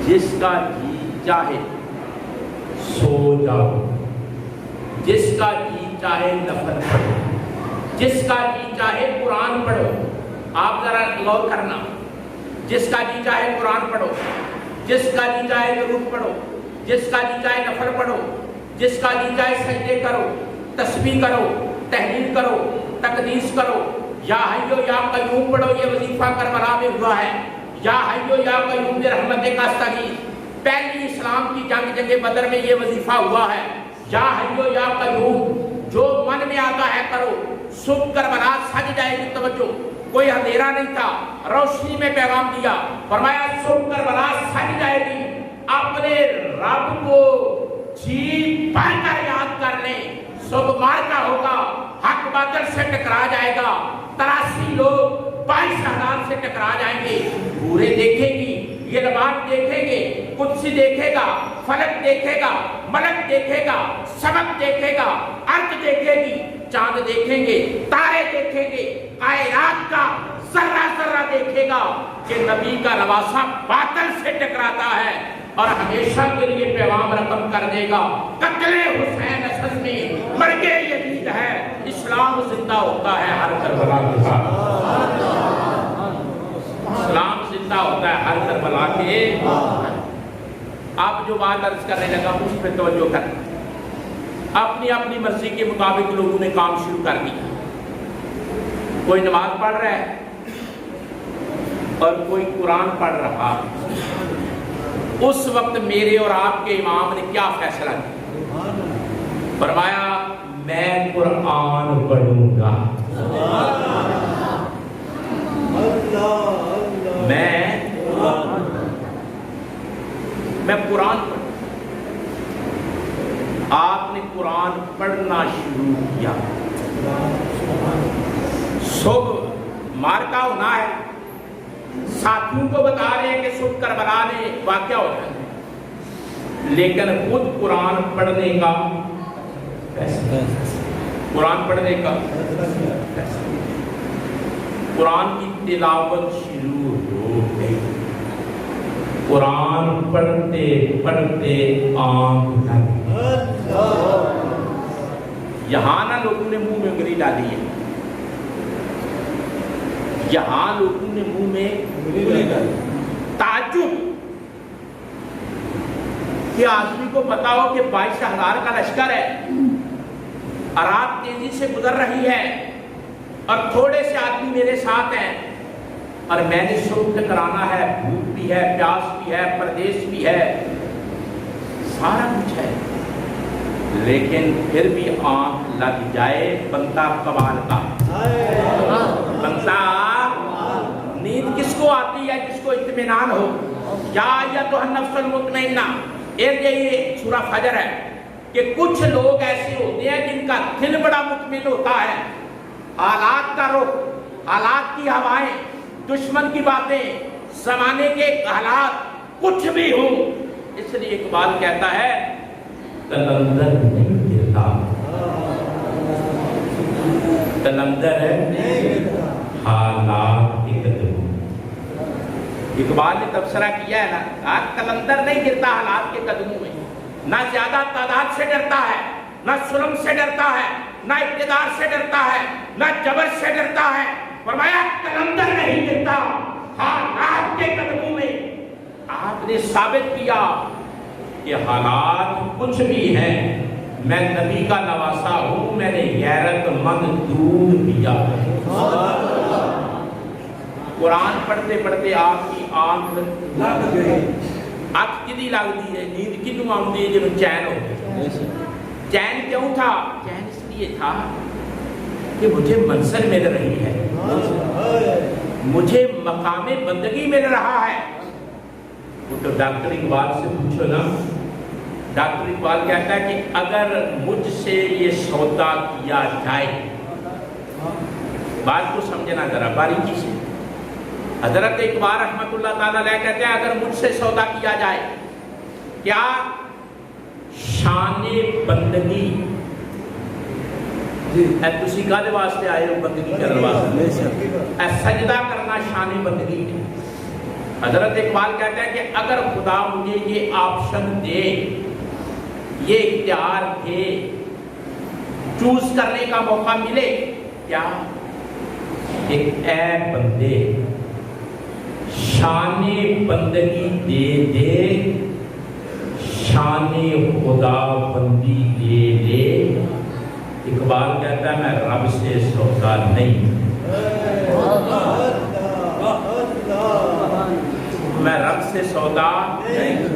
جس کا جی چاہے سو جاؤ، جس کا جی چاہے نفل پڑھو، جس کا جی چاہے قرآن پڑھو۔ آپ ذرا غور کرنا، جس کا جی چاہے قرآن پڑھو، جس کا جی چاہے درود پڑھو، جس کا جی چاہے نفل پڑھو، جس کا جی چاہے سجدے کرو، تسبیح کرو، تحلیل کرو، تقدیس کرو، یا حیو یا قیوم پڑھو۔ یہ وظیفہ کربلا میں ہوا ہے، یا حیو یا قیوم برحمتک استغیث۔ پہلی اسلام کی جنگ بدر میں یہ وظیفہ ہوا ہے، یا حیو یا قیوم۔ جو من میں آتا ہے کرو، صبح کربلا سج جائے گی۔ توجہ، کوئی اندھیرا نہیں تھا، روشنی میں پیغام دیا، فرمایا صبح کربلا سج جائے گی، اپنے رب کو جی پڑھ کر یاد کر لیں۔ صبح مارکا ہوگا، حق باطل سے ٹکرا جائے گا، 83 لوگ 22,000 سے ٹکرا جائیں گے۔ پورے دیکھیں گی، یہ نماز دیکھیں گے، قدسی دیکھے گا، فلک دیکھے گا، ملک دیکھے گا، سبق دیکھے گا، ارض دیکھے گی، چاند دیکھیں گے، تارے دیکھیں گے، کائنات کا ذرہ ذرہ دیکھے گا کہ نبی کا نواسہ باطل سے ٹکراتا ہے اور ہمیشہ کے لیے پیغام رقم کر دے گا۔ قتل حسین اصل میں مرگ یزید ہے، اسلام زندہ ہوتا ہے ہر کربلا کے بعد۔ اسلام زندہ ہوتا ہے ہر کربلا کے بعد۔ آپ جو بات عرض کرنے لگا اس پہ توجہ کر، اپنی اپنی مرضی کے مطابق لوگوں نے کام شروع کر دیا۔ کوئی نماز پڑھ رہا ہے اور کوئی قرآن پڑھ رہا۔ اس وقت میرے اور آپ کے امام نے کیا فیصلہ کیا؟ فرمایا میں قرآن پڑھوں گا، میں قرآن پڑھوں۔ آپ نے قرآن پڑھنا شروع کیا۔ صبح مارکا ہونا ہے، ساتھیوں کو بتا رہے ہیں کہ صبح کربلا میں واقعہ ہو جائے، لیکن خود قرآن پڑھنے کا فیصلہ، قرآن پڑھنے کا فیصلہ۔ قرآن کی تلاوت شروع ہو گئی، قرآن پڑھتے پڑھتے آنکھ لگ گئی۔ یہاں نہ لوگوں نے منہ میں انگلی ڈالی ہے، یہاں لوگوں نے منہ میں انگلی ڈالی۔ تعجب کہ آدمی کو پتا ہو کہ 22,000 کا لشکر ہے، رات تیزی سے گزر رہی ہے اور تھوڑے سے آدمی میرے ساتھ ہیں، اور میں نے صبح کرانا ہے، بھوک بھی ہے، پیاس بھی ہے، پردیس بھی ہے، سارا کچھ ہے، لیکن پھر بھی آنکھ لگ جائے بندہ کمال کا۔ بندہ نیند کس کو آتی ہے؟ جس کو اطمینان ہو۔ یا ایھا النفس المطمئنہ، یہ سورہ فجر ہے کہ کچھ لوگ ایسے ہوتے ہیں جن کا دل بڑا مطمئن ہوتا ہے، حالات کا رخ، حالات کی ہوائیں، دشمن کی باتیں، زمانے کے حالات کچھ بھی ہو، اس لیے اقبال کہتا ہے قلندر نہیں گرتا، قلندر حالات کے قدموں۔ اقبال نے تبصرہ کیا ہے نا، قلندر نہیں گرتا حالات کے قدموں میں، نہ زیادہ تعداد سے ڈرتا ہے، نہ ظلم سے ڈرتا ہے، نہ اقتدار سے ڈرتا ہے، نہ جبر سے ڈرتا ہے۔ فرمایا قلندر نہیں گرتا حالات کے قدموں میں۔ آپ نے ثابت کیا کہ حالات کچھ بھی ہیں، میں نبی کا نواسا ہوں، میں نے غیرت مند دودھ پیا۔ قرآن پڑھتے پڑھتے آپ کی آنکھ لگ گئی۔ آنکھ کدی لگتی ہے؟ نیند کنوں آتی ہے جب چین ہو۔ چین کیوں تھا؟ چین اس لیے تھا کہ مجھے منصب مل رہی ہے، مجھے مقام بندگی مل رہا ہے۔ وہ تو ڈاکٹر اقبال سے پوچھو نا، ڈاکٹر اقبال کہتا ہے کہ اگر مجھ سے یہ سودا کیا جائے، بات کو سمجھنا ذرا باریکی سے، حضرت اقبال رحمۃ اللہ تعالیٰ علیہ کہتے ہیں اگر مجھ سے سودا کیا جائے، کیا؟ شان بندگی اے تسی کالے واسطے آئے ہو بندگی کرنے واسطے، اے سجدہ کرنا شان بندگی ہے۔ حضرت اقبال کہتے ہیں کہ اگر خدا مجھے یہ آپشن دے، یہ اختیار دے، چوز کرنے کا موقع ملے، کیا ایک اے بندے شان بندگی دے دے، شان خدا بندی دے دے۔ اقبال کہتا ہے میں رب سے سودا نہیں، میں رب سے سودا نہیں،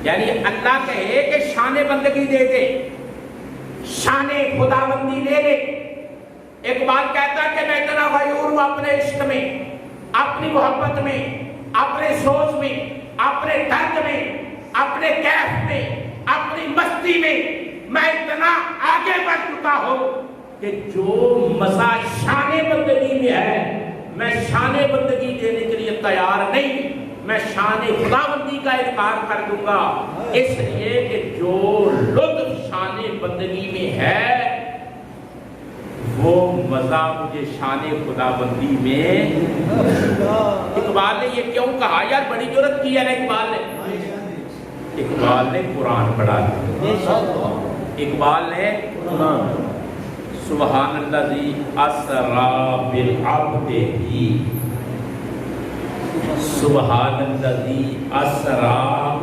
یعنی اللہ کہے کہ شان بندگی دے دے، شان خدا بندی دے دے۔ اقبال کہتا ہے کہ میں اتنا غیور ہوں اپنے عشق میں، اپنی محبت میں، اپنے سوچ میں، اپنے درد میں، اپنے کیف میں، اپنی مستی میں، میں اتنا آگے بڑھ چکا ہوں کہ جو مزہ شان بندگی میں ہے میں شان بندگی دینے کے لیے تیار نہیں، میں شان خدا بندی کا انکار کر دوں گا، اس لیے کہ جو لطف شان بندگی میں ہے وہ مزہ مجھے شان خدا بندی میں۔ اقبال نے یہ کیوں کہا یار؟ بڑی جرت کی ہے نا اقبال نے قرآن پڑھا دیا۔ اقبال نے سبحان الذی اسریٰ بالعبد ہی، سبحان الذی اسریٰ،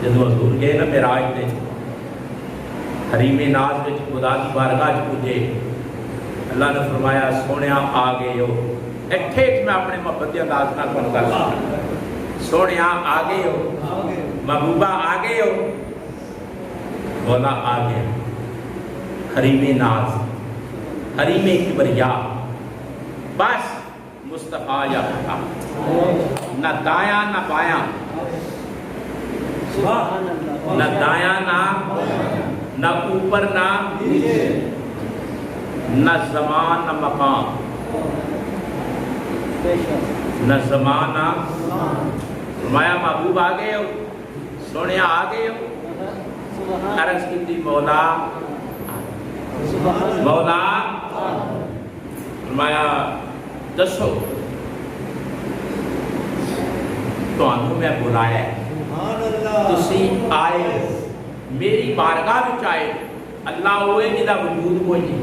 جب حضور گئے نا معراج تے حریم ناز وچ خدا دی بارگاہ وچ پہنچے، اللہ نے فرمایا سونیا آ گئے ہو، ایتھے میں اپنے محبت دے انداز نال تانوں گل کردا، سونیا آ گئے ہو، محبوبہ آ گئے ہو، مولا آ گیا، حریم ناز، حریم کبریا، بس مصطفیٰ یا خدا، نہ دایاں نہ بایاں، نہ دایاں نہ اوپر نہ نہ زمان نہ مقام، نہ زمان نہ، فرمایا محبوب آ گئے ہو، سونے آ گئے ہو، عرض کی تھی مولا مولا، فرمایا دسو تو میں بلایا ہے، تسی آئے میری بارگاہ میں آئے، اللہ ہوئے جدا وجود کوئی نہیں،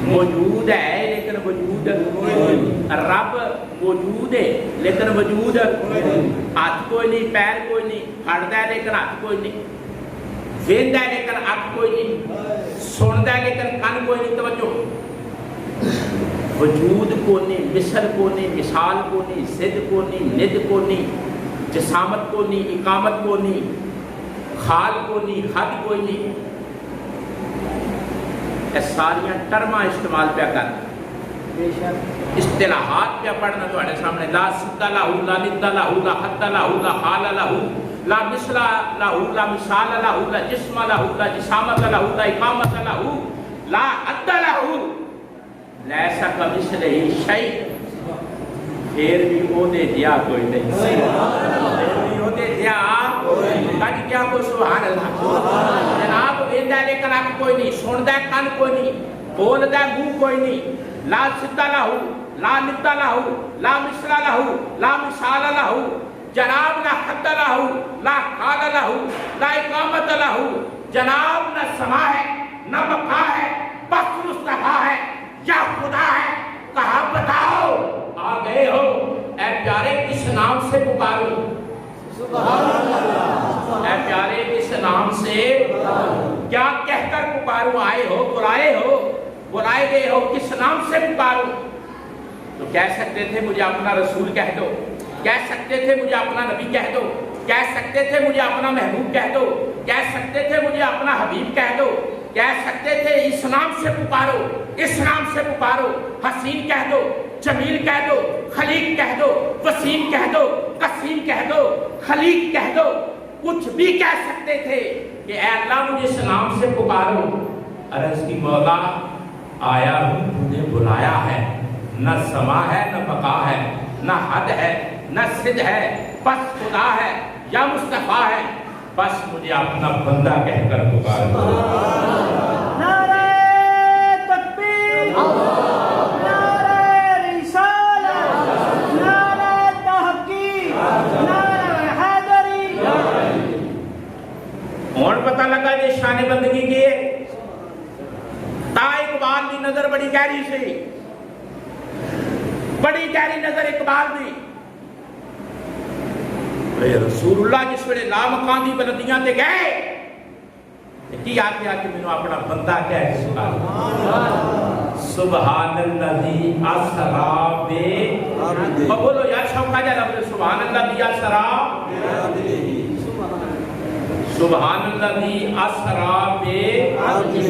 موجود ہے لیکن وجود رب موجود ہے لیکن وجود ہاتھ کوئی نہیں، پیر کوئی نہیں، ہڑتا ہے لیکن ہاتھ کوئی نہیں، ویندا ہے لیکن اکھ کوئی نہیں، سندا ہے لیکن کن کوئی نہیں۔ توجہ، وجود کو نہیں، مثل کو نہیں، مثال کو نہیں، ضد کو نہیں، ند کو نہیں، جسامت کو نہیں، اقامت کو نہیں، خال کو نہیں، حد کوئی نہیں، یہ ساریاں ٹرماں استعمال پہ کر، اصطلاحات پہ پڑھنا تھوڑے سامنے، لا سد لہو، لا ند لہو، لا حد لہو، لا خال لہو، لا مثل لہو، لا مثال لہو، لا جسم لہو، لا جسامت لہو، لا اقامت لہو، لا حد لہو، لیسا کمثلہ شیء، پھر بھی وہ دے دیا کوئی نہیں، پھر بھی وہ دے دیا کج کیا کو سبحان اللہ۔ جناب ویندا لیکن اکھ کوئی نہیں، سندا کن کوئی نہیں، بولدا منہ کوئی نہیں، لا سد لہو، لا ند لہو، لا مثل لہو، لا مثال لہو، جناب نہ حد لہو، لا خال لہو، لا اقامت لہو، جناب نہ سما ہے نہ بقا ہے، بس مصطفیٰ ہے یا خدا ہے، کہا بتاؤ آ گئے ہو، اے پیارے کس نام سے پکاروں، اے پیارے کس نام سے کیا کہہ کر پکاروں، آئے ہو، بلائے گئے ہو، کس نام سے پکاروں؟ تو کہہ سکتے تھے مجھے اپنا رسول کہہ دو، کہہ سکتے تھے مجھے اپنا نبی کہہ دو، کہہ سکتے تھے مجھے اپنا محبوب کہہ دو، کہہ سکتے تھے مجھے اپنا حبیب کہہ دو، کہہ سکتے تھے اس نام سے پکارو، اس نام سے پکارو، حسین کہہ دو، جمیل کہہ دو، خلیق کہہ دو، وسیم کہہ دو، قسیم کہہ دو، خلیق کہہ دو، کچھ بھی کہہ سکتے تھے کہ اے اللہ مجھے اس نام سے پکارو۔ عرض کی مولا آیا ہوں، تجھے بلایا ہے، نہ سما ہے نہ بقا ہے، نہ حد ہے نہ صد ہے، بس خدا ہے یا مصطفیٰ ہے، بس مجھے اپنا بندہ کہہ کر پکارو۔ نعرہ تکبیر، نعرہ رسالت، نعرہ تحقیق، نعرہ حیدری۔ اور پتہ لگا یہ شان بندگی کی ہے۔ تا اقبال کی نظر بڑی گہری سی، بڑی گہری نظر اقبال دی۔ رسول اللہ جس ویلے لامکان دی بلندیاں تے گئے کی آگے آ کے مینوں اپنا بندہ کہہ کے سبحان سبحان الذی اسریٰ بعبدہ، بولو یا شوقہ جا رب سبحان الذی اسریٰ، سبحان الذی اسریٰ بعبدہ۔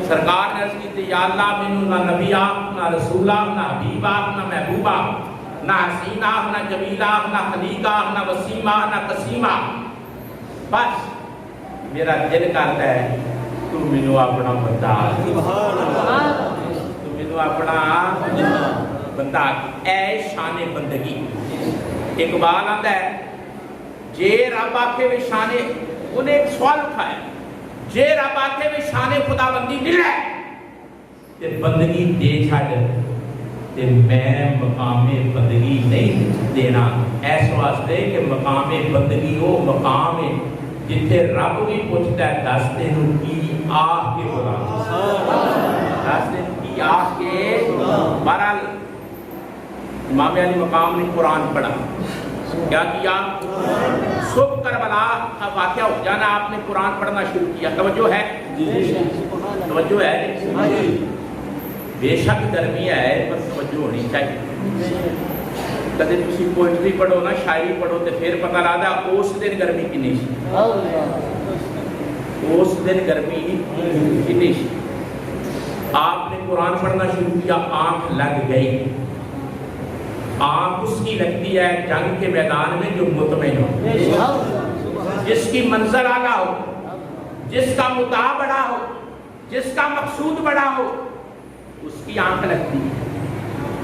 سرکار نے عرض کی تھی یا اللہ مینوں نہ نبی آخ، نہ رسول آخ، نہ حبیب آخ، نہ محبوب آخ، نہ حسین آخ، نہ جمیل آخ، نہ خلیق آخ، نہ وسیم آخ، نہ قسیم آخ۔ بس میرا دل کرتا ہے تو مینوں اپنا بندہ، تو مینوں اپنا بندہ۔ اے شان بندگی۔ اقبال آتا ہے جے رب آکھے بھی شان، انہیں ایک سوال اٹھایا، جے رب آکھے بھی شان خدا بندی مل ہے تے بندگی دے چھڑ تے میں مقام بندگی نہیں دینا، ایس واسطے کہ مقام بندگی وہ مقام ہے جتھے رب بھی پوچھتا ہے دس تینوں کی آہ کے بلا، دس تینوں کی آہ کے۔ بہرحال امام علی مقام نے قرآن پڑھا، کیا کیا؟ صبح کربلا کا واقعہ ہو جانا، آپ نے قرآن پڑھنا شروع کیا۔ توجہ ہے؟ توجہ ہے؟ بے شک گرمی ہے پر توجہ ہونی چاہیے۔ کدے تسی پوئٹری پڑھو نا، شاعری پڑھو تے پھر پتہ لگدا اس دن گرمی کنی سی، اس دن گرمی کنی سی۔ آپ نے قرآن پڑھنا شروع کیا، آنکھ لگ گئی۔ آنکھ اس کی لگتی ہے جنگ کے میدان میں جو مطمئن ہو، جس کی منزل اعلیٰ ہو، جس کا مدعا بڑا ہو، جس کا مقصود بڑا ہو، اس کی آنکھ لگتی ہے۔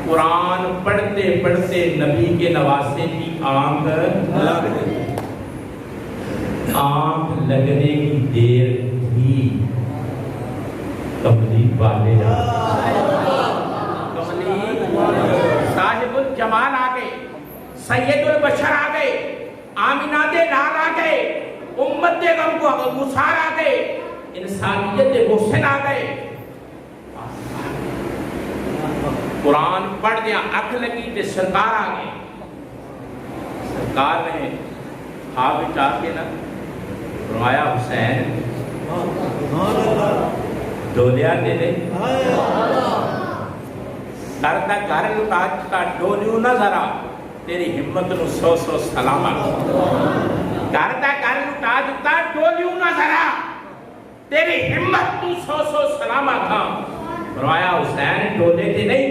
قرآن پڑھتے پڑھتے نبی کے نواسے کی آنکھ لگ گئی۔ آنکھ لگنے کی دیر تھی کملی والے صاحب الجمال آ گئے، سید البشر آ گئے، آمینہ دے لال آ گئے، امت دے غم کو مسار آ گئے، انسانیت دے محسن آ گئے۔ قرآن پڑھ دیا، اکھ لگی تے سرکار آ گئے۔ سرکار نے خواب وچ آ کے نا فرمایا حسین ڈولیا دے دے، کرتا گھر لٹا کا ڈولیوں نہ ذرا، تیری ہمت نو سو سو سلامت۔ کرتا گھر لٹا جتا ڈولیوں نہ ذرا، تیری ہمت نو سو سو سلامت تھا۔ فرمایا حسین ڈولے تھے نہیں؟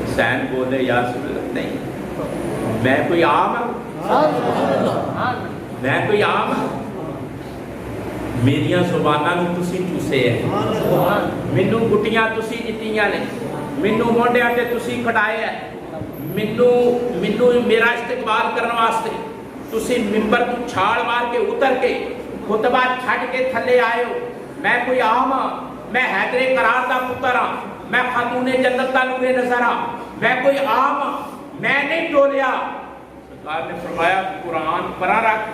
حسین بولے یا رسول اللہ نہیں، میں کوئی عام ہوں، میں کوئی عام ہوں، میریاں زباناں نو تسی چوسے ہے، مینوں گٹیاں تسی جتیاں نے، مینوں مونڈیاں تے تسی کھڑائے ہے، مینوں میرا استقبال کرنے واسطے تسی منبر تو چھاڑ مار کے اتر کے خطبہ چھڈ کے تھلے آئے ہو۔ میں کوئی عام ہوں، میں حیدر قرار دا پتر ہاں، میں خاتون جنت دا نور نظر ہاں، میں کوئی عام ہوں، میں نہیں ڈولیا۔ سرکار نے فرمایا قرآن پرا رکھ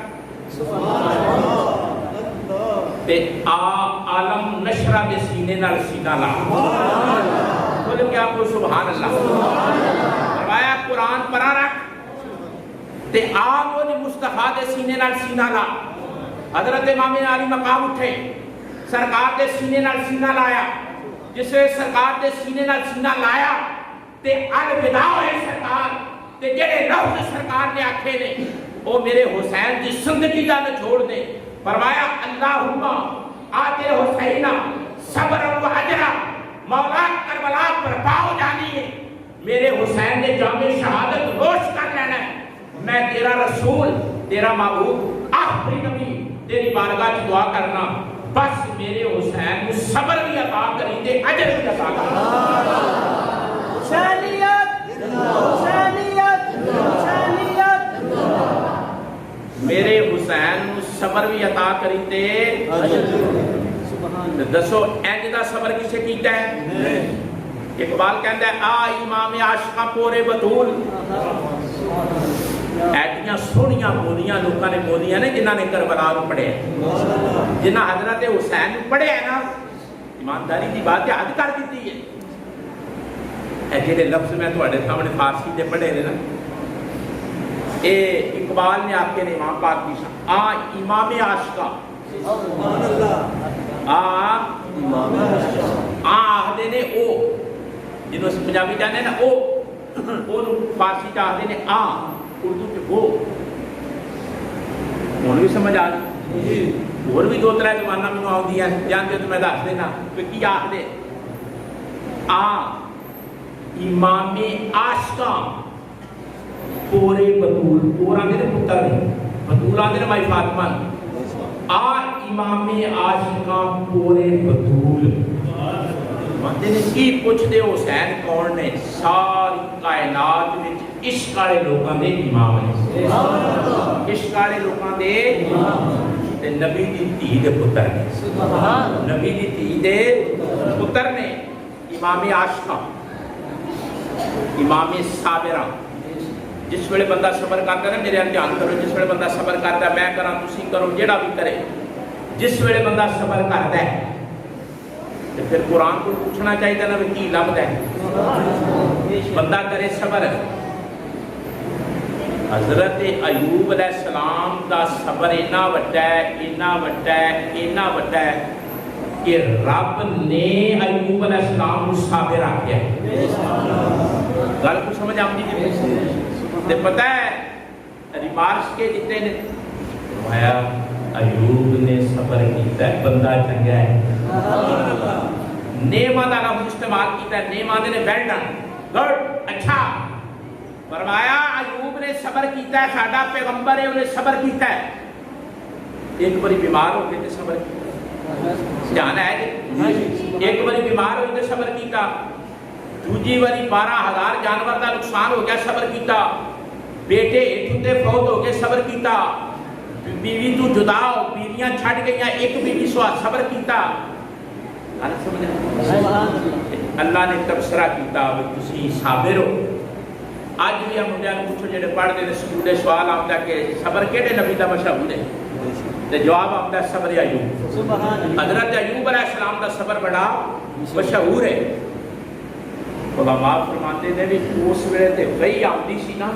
تے عالم نشرہ دے سینے نال سینہ لا، بولے کیا کوئی سبحان اللہ؟ فرمایا قرآن پرا رکھ تے آپ وہ مصطفیٰ دے سینے نال سینہ لا۔ حضرت امام علی مقام اٹھے، سرکار دے سینے نال سینہ لایا۔ جس وقت سرکار دے سینے نال سینہ لایا تے الوداع ہوئے سرکار تے جڑے لفظ سرکار نے آکھے نے وہ میرے حسین دی زندگی دا نہ چھوڑ دے۔ فرمایا اللہم آتے حسینہ صبر و اجرا، مولا کربلا پر پاؤ جانی ہے، میرے حسین نے جام شہادت نوش کر لینا ہے۔ میں تیرا رسول، تیرا محبوب، آخری نبی تیری بارگاہ کی دعا کرنا، بس میرے حسین کو صبر بھی عطا کری تے اجر بھی عطا کری۔ حسینیت، حسینیت، حسینیت، صبر بھی عطا کری تے سبحان دسو انج دا صبر کسے کیتا ہے؟ اقبال کہندا ہے آ امام عاشقاں پورے بطول ایڈیاں سونیاں بولیاں لوکاں نے بولیاں نے جنہاں نے کربلا نو پڑھیا جنہاں حضرت حسین نو پڑھیا ہے نا ایمانداری دی بات حد کر دیتی ہے اے جڑے لفظ میں تواڈے سامنے فارسی دے پڑھے نے نا اے اقبال نے آپ کے امام پاک کی شان آ امام عاشقاں سبحان اللہ آ امام عاشق آخدے نے او جنہوں سے پنجابی جانے نا او فارسی کا آخدے نے آ اردو کے وہ انہوں بھی سمجھ آ گئی اور بھی دو ترہ زبانہ میں آؤں دیا جانتے تو میں دس دینا کہ کی آخدے آ امام عاشقاں پورے بطول پورا دے پتر نے بطول آدھے نے مائی فاطمہ آ امام عاشقاں پورے بطول مانتے نے کی پوچھ دے حسین کون نے ساری کائنات میں عشق والے لوگاں دے امام نے عشق والے لوگاں دے تے نبی دی دھی دے پتر نے نبی دی دھی دے پتر نے امام عاشقاں امام صابرہ جس ویلے بندہ صبر کرتا ہے نا میرے دھیان کرو جس ویلے بندہ صبر کرتا ہے میں کراں تسی کرو جیڑا بھی کرے جس ویلے بندہ صبر کرتا ہے تو پھر قرآن کو پوچھنا چاہیے نا کی لفظ ہے بندہ کرے صبر حضرت ایوب علیہ السلام دا صبر اتنا وڈا ہے اتنا وڈا ہے اتنا وڈا ہے کہ رب نے ایوب علیہ السلام کو صابر آکھیا گل کو سمجھ آمدی جی تے پتہ ہے ریمارکس کے جتنے نے فرمایا ایوب نے صبر کیتا ہے بندہ چنگا ہے نیما دا لفظ استعمال کیتا ہے نیما دے نے ویل ڈن گڈ اچھا فرمایا ایوب نے صبر کیتا ہے ساڈا پیغمبر ہے انہیں صبر کیتا ہے ایک باری بیمار ہو گئے تے صبر کیتا دھیان ہے جی ایک باری بیمار ہو تے صبر کیتا دوجی باری 12,000 جانور دا نقصان ہو گیا صبر کیتا بیٹے ٹھتے فوت ہو گئے صبر کیتا بیوی تو جدا ہو بیویاں چھڑ گئیاں ایک بیوی سوا صبر کیتا اللہ نے تبصرہ کیتا تسی صابر ہو آج بھی ہم منڈیاں پوچھو جڑے پڑھ دے سکول سوال آتا کہ صبر کیڑے نبی دا مشہور ہے تے جواب آتا ہے صبر ایوب حضرت ایوب علیہ السلام دا صبر بڑا مشہور ہے علماء فرماتے ہیں بھی اس ویلے تے وہی آتی سی نا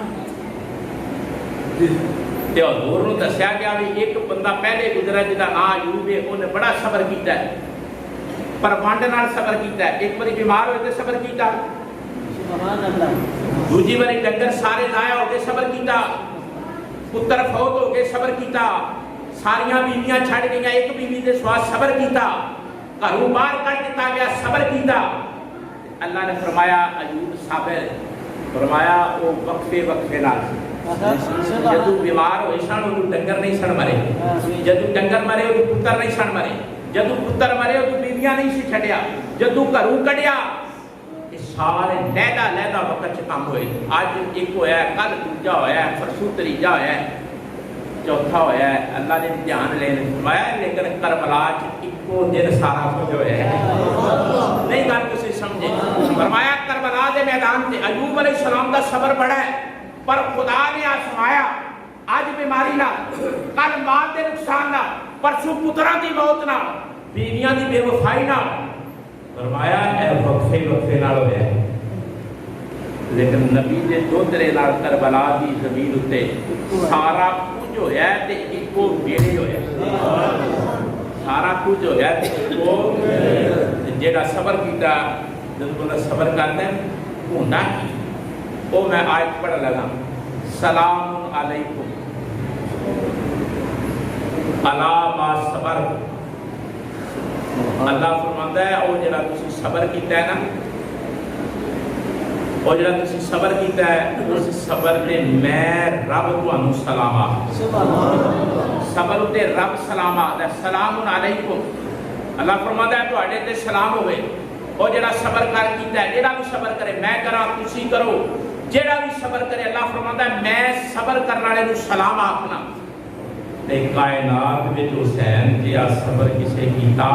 تے حضور نو دسیا گیا بھی ایک بندہ پہلے گزرا جدا نام ایوب ہے انہیں بڑا صبر کیتا ہے پر وانڈ نال صبر کیتا ہے ایک باری بیمار ہوئے تے صبر کیتا دوجی باری ڈنگر سارے ضائع ہو گئے صبر کیتا پتر فوت ہو گئے صبر کیتا ساریاں بیویاں چھڑ گئیاں ایک بیوی دے سوا صبر کیتا گھروں باہر کر دیتا گیا صبر کیتا اللہ نے فرمایا ایوب صابر فرمایا وہ وقفے وقفے نال جدو بیمار ہوئے سن وہ ڈنگر نہیں سن مرے جدو ڈنگر مرے وہ پتر نہیں سن مرے جدو پتر مرے وہ بیویاں نہیں سی چھڈیا جدو گھروں کڈیا یہ سارے لہدا لہدا وقت چ کام ہوئے اج ایک ہویا ہے کل دوجا ہویا ہے پرسوں تیجا ہویا ہے چوتھا ہویا ہے اللہ نے دھیان لے فرمایا لیکن کربلا چ ایکو دن سارا کچھ ہویا ہے نہیں گل تسی سمجھے فرمایا کربلا دے میدان تے ایوب علیہ السلام دا صبر بڑا ہے پر خدا نے آزمایا آج بیماری نہ کل مال دے نقصان نہ پرسوں پتراں دی موت نہ بیویاں دی بے وفائی نہ فرمایا اے وقفے وقفے نال ہویا ہے لیکن نبی دے دوترے نال کربلا دی زمین اتے سارا کچھ ہویا ہے تے ایکو بیڑے ہویا ہے سارا کچھ ہویا ہے تے ایکو جیڑا صبر کیتا جب بندہ صبر کرتا ہے ہوندا کی وہ میں آیت پڑھ لگا سلام علیکم علی ما صبر اللہ فرماتا ہے او جڑا تسی صبر کیتا ہے نا او جڑا تسی صبر کیتا ہے اس صبر تے میں رب تانوں سلام آکھدا سبحان اللہ صبر تے رب سلام آکھدا سلام علیکم اللہ فرماتا ہے تواڈے تے سلام ہوے او جڑا صبر کر کیتا ہے جڑا بھی صبر کرے میں کراں تسی کرو جڑا بھی صبر کرے اللہ فرماتا ہے میں صبر کرنے والے نو سلام آکھنا تے کائنات وچ حسین جہا صبر کسے کیتا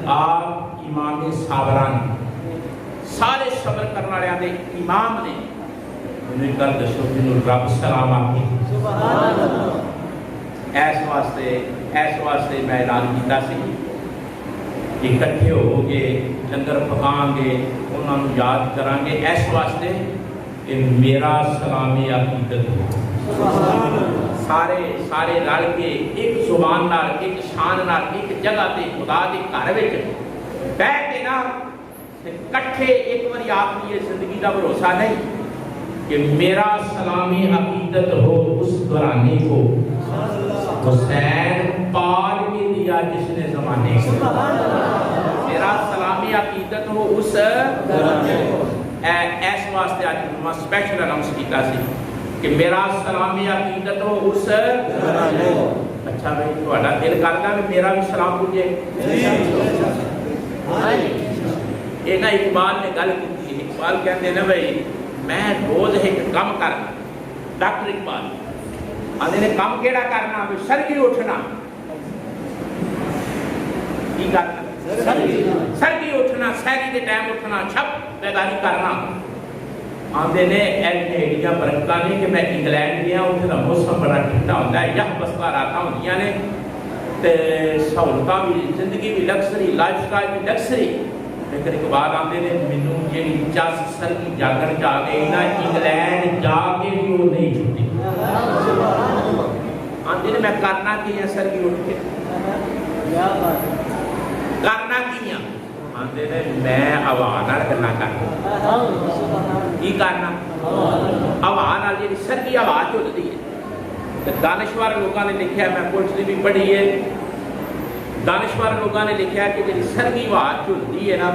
آپ امام صابران سارے صبر کرنے والے دے امام نے انہیں کر دسو جنہوں رب سلام آتی اس واسطے میں اعلان کیتا سی اکٹھے ہو گے لنگر پکان گے انہوں نے یاد کران گے اس واسطے کہ میرا سلامی عقیدت ہو سارے رل کے ایک زبان نال ایک شان نال ایک جگہ تے خدا دے گھر وچ بیٹھ کے نا کٹھے ایک بار آپ کی زندگی کا بھروسہ نہیں کہ میرا سلامی عقیدت ہو اس گھرانے کو حسین پال کے دیا جس نے زمانے کو میرا سلامی عقیدت ہو اس گھرانے کو ایس واسطے آج میں سپیشل اناؤنس کیتا سی کہ میرا سلامی عقیدت ہو اس گھرانے کو اچھا بھائی تھوڑا دل کرتا ہے میرا بھی سلام پوچھے یہ نا اقبال نے گل کی اقبال کہتے ہیں نا بھائی میں روز ایک کام کرنا ڈاکٹر اقبال آدھے نے کام کیڑا کرنا سرگی اٹھنا کی کرنا سرگی اٹھنا سہری کے ٹائم اٹھنا چھپ بیداری کرنا آدھے نے ایڈیاں برکتہ نہیں کہ میں انگلینڈ گیا اتنے کا موسم بڑا ٹھنڈا ہوتا ہے یہ بستا راتاں ہوندیاں نے سہولتاں بھی زندگی بھی لگژری لائف سٹائل بھی لگژری لیکن اقبال آتے نے مینوں جیڑی چس سرگی جاگن جا گئی نا انگلینڈ جا کے بھی وہ نہیں چھٹی آتے نے میں کرنا کی ہے سرگی اٹھ کے کرنا کی ہے آتے نے میں ہوا نال گلاں کرنا کی کرنا ہوا نال جیڑی سرگی ہوا چلدی ہے دانشور لوگوں نے لکھا ہے میں پوچھتی بھی پڑھی ہے دانشور لوگوں نے لکھا ہے کہ جی سرگی بات چلتی ہے نا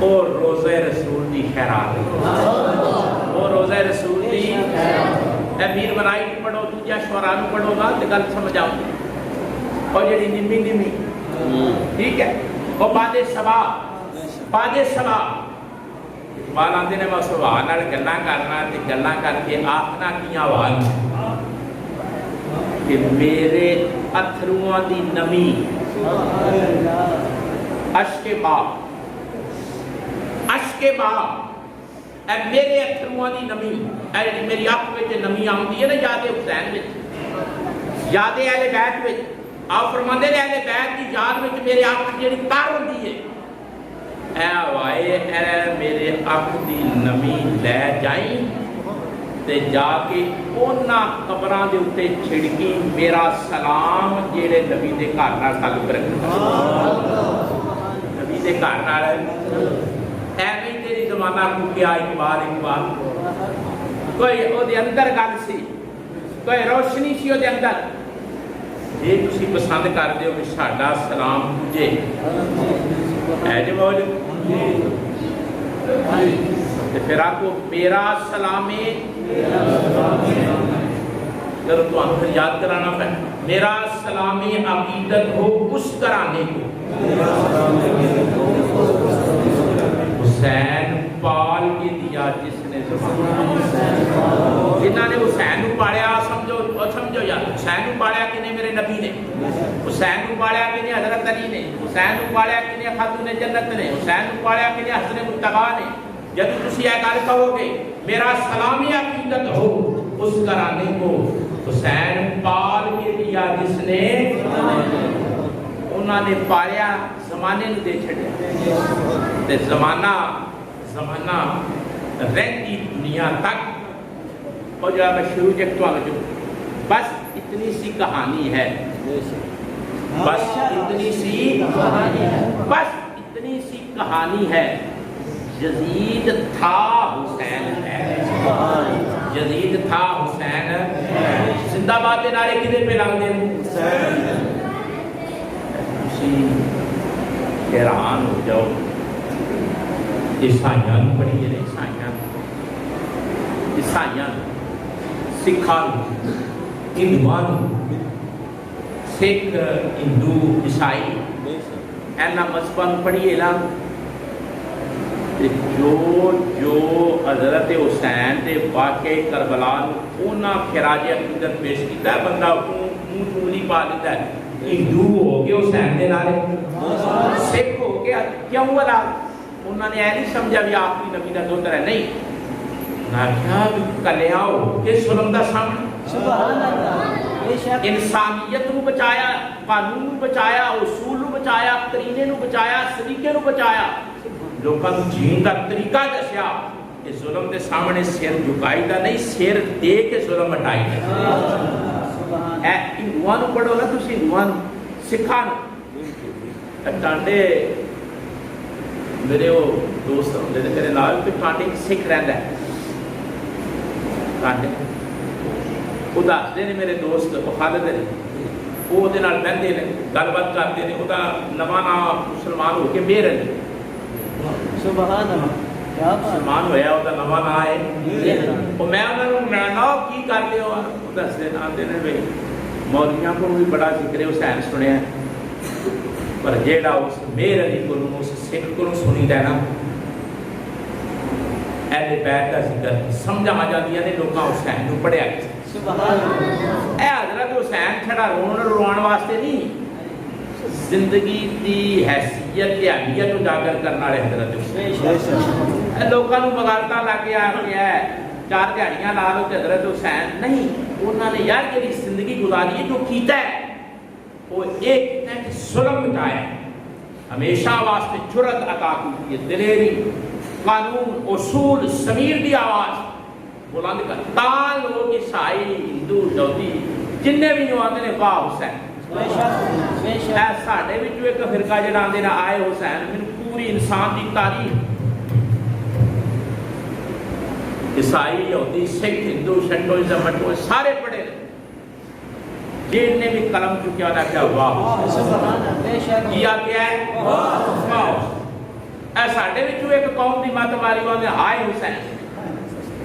اور روزہ رسول دی خیرات اور روزہ رسول دی امیر بنائی پڑھو دوجا شعراء پڑھو گا تو گل سمجھ آؤ گی اور جی نمی نمی ٹھیک ہے وہ باد سبا اقبال آتے نے میں سبحان نال گلاں کرنا تے گلاں کر کے آخنا کی آواز کہ میرے اتھرواں دی نمی اشک باپ اے میرے اتھرواں دی نمی اے میری آنکھ وچ نمی آندی ہے نا یاد حسین وچ یاد اہل بیت وچ آپ فرماندے نے اہل بیت دی یاد وچ میرے آنکھ جیڑی تار ہوندی ہے اے وائے اے میرے آنکھ دی نمی لے جائیں تے جا کے اونا قبراں دے اوتے چھڑکی میرا سلام جیڑے نبی دے گھر نال تعلق رکھدا نبی دے گھر نال ایویں تیری زمانہ کو کیا اقبال کوئی او دے اندر گل سی کوئی روشنی سی او دے اندر جے تسی پسند کردے ہو کہ ساڈا سلام پوجے اے جو بولو پھر آپ کو میرا سلامی ضرور تو ہم یاد کرانا پہ میرا سلامی عقیدت ہو اس کرانے کو حسین پال کے دیا جس نے زمانہ جنہاں نے حسین کو پاڑیا سمجھو یار حسین کو پاڑیا کہ نہیں میرے نبی نے حسین کو پاڑیا کہ نہیں حضرت علی نے حسین کو پاڑیا کہ نہیں خاتون جنت نے حسین کو پاڑیا کہ نہیں حسن مصطفیٰ نے جب تسی یہ گل کہو گے میرا سلامی عقیدت ہو اس کرانے کو حسین پال کے دیا جس نے انہوں نے پالیا زمانے نے دے چھڑے تے زمانہ رہتی دنیا تک اور جو میں شروع جگتوں آگے جو بس اتنی سی کہانی ہے بس اتنی سی کہانی ہے یزید تھا حسین ہے یزید تھا حسین زندہ باد کے نعرے کدھر پہ لگ دیں اسی حیران ہو جاؤ عیسائیان پڑھیے نا عیسائیان سکھان ہندوان سکھ ہندو عیسائی اینا مذہبان پڑھیے نا جو حضرت حسین کے واقعے کربلا انہاں خراج عقیدت پیش کیتا ہے، بندہ منہ چولی پا لیتا ہے، ہندو ہو کے حسین دے نعرے، سکھ ہو کے کیوں والا انہوں نے یہ نہیں سمجھا بھی آخری نبی کا دوتر ہے، نہیں نہ کیا کلیا ہو کے ظلم دا سامنے سبحان اللہ، بے شک انسانیت نو بچایا، قانون نو بچایا، اصول نو بچایا، قرینے نو بچایا، سلیقے نو بچایا، لوگاں نو جین دا طریقہ دسیا کہ ظلم دے سامنے سر جھکائی دا نہیں، سر دے کے ظلم ہٹائی دا۔ اے ہندوؤں نو پڑھو نا تسی، ہندوؤں نو، سکھاں نو ٹانڈے میرے وہ دوست ہوندے نے میرے نال کہ ٹانڈے سکھ رہندا ہے، ٹانڈے وہ دستے نے میرے دوست خالد نے، وہ دے نال بہندے نے، گل بات کرتے نے، وہ نواں نام مسلمان ہو کے میر ہے، سبحان اللہ، کیا بات مسلمان ہویا وہ نواں نام ہے، وہ میں انہوں نے ملنا کی کرتے ہو، وہ دستے آتے نے بھائی مولویاں کو بھی بڑا ذکر حسین سنیا ہے، پر جیڑا اس میر علی کو اس سکھ کو سنی دینا اہل بیت کا ذکر سمجھا آ جاتی ہے لوگاں حسین کو پڑھیا گیا۔ سبحان اللہ، اے حضرت حسین چھڑا روان واسطے نہیں، زندگی دی حیثیت دی اہمیت اجاگر کرنا رہے حضرت بے حسین۔ شک اے لوگاں نو مغالطہ لا کے آ کے ہے 4 دیہڑیاں لا لو تے حضرت حسین نہیں، انہوں نے یار جڑی زندگی گزاری ہے جو کیتا ہے وہ ایک کیتا ہے کہ ظلم مٹایا، ہمیشہ واسطے جرأت عطا کی ہے، دلیری، قانون، اصول، ضمیر دی آواز بلند کر تال لوگ عیسائی، ہندو، یہودی جننے بھی جو آتے ہیں واہ حسین، بے شک بے شک، اے ساڈے وچوں ایک فرقہ جڑا آندے نے آئے حسین، من پوری انسان دی تاریخ عیسائی، یہودی، سکھ، ہندو، شنٹوئزم، مٹوئزم سارے پڑھے نے، جن نے بھی قلم چکیا ہوتا کیا واہ سبحان اللہ، بے شک کیا کیا ہے واہ، اے ساڈے وچوں ایک قوم دی مت ماری والے ہائے حسین،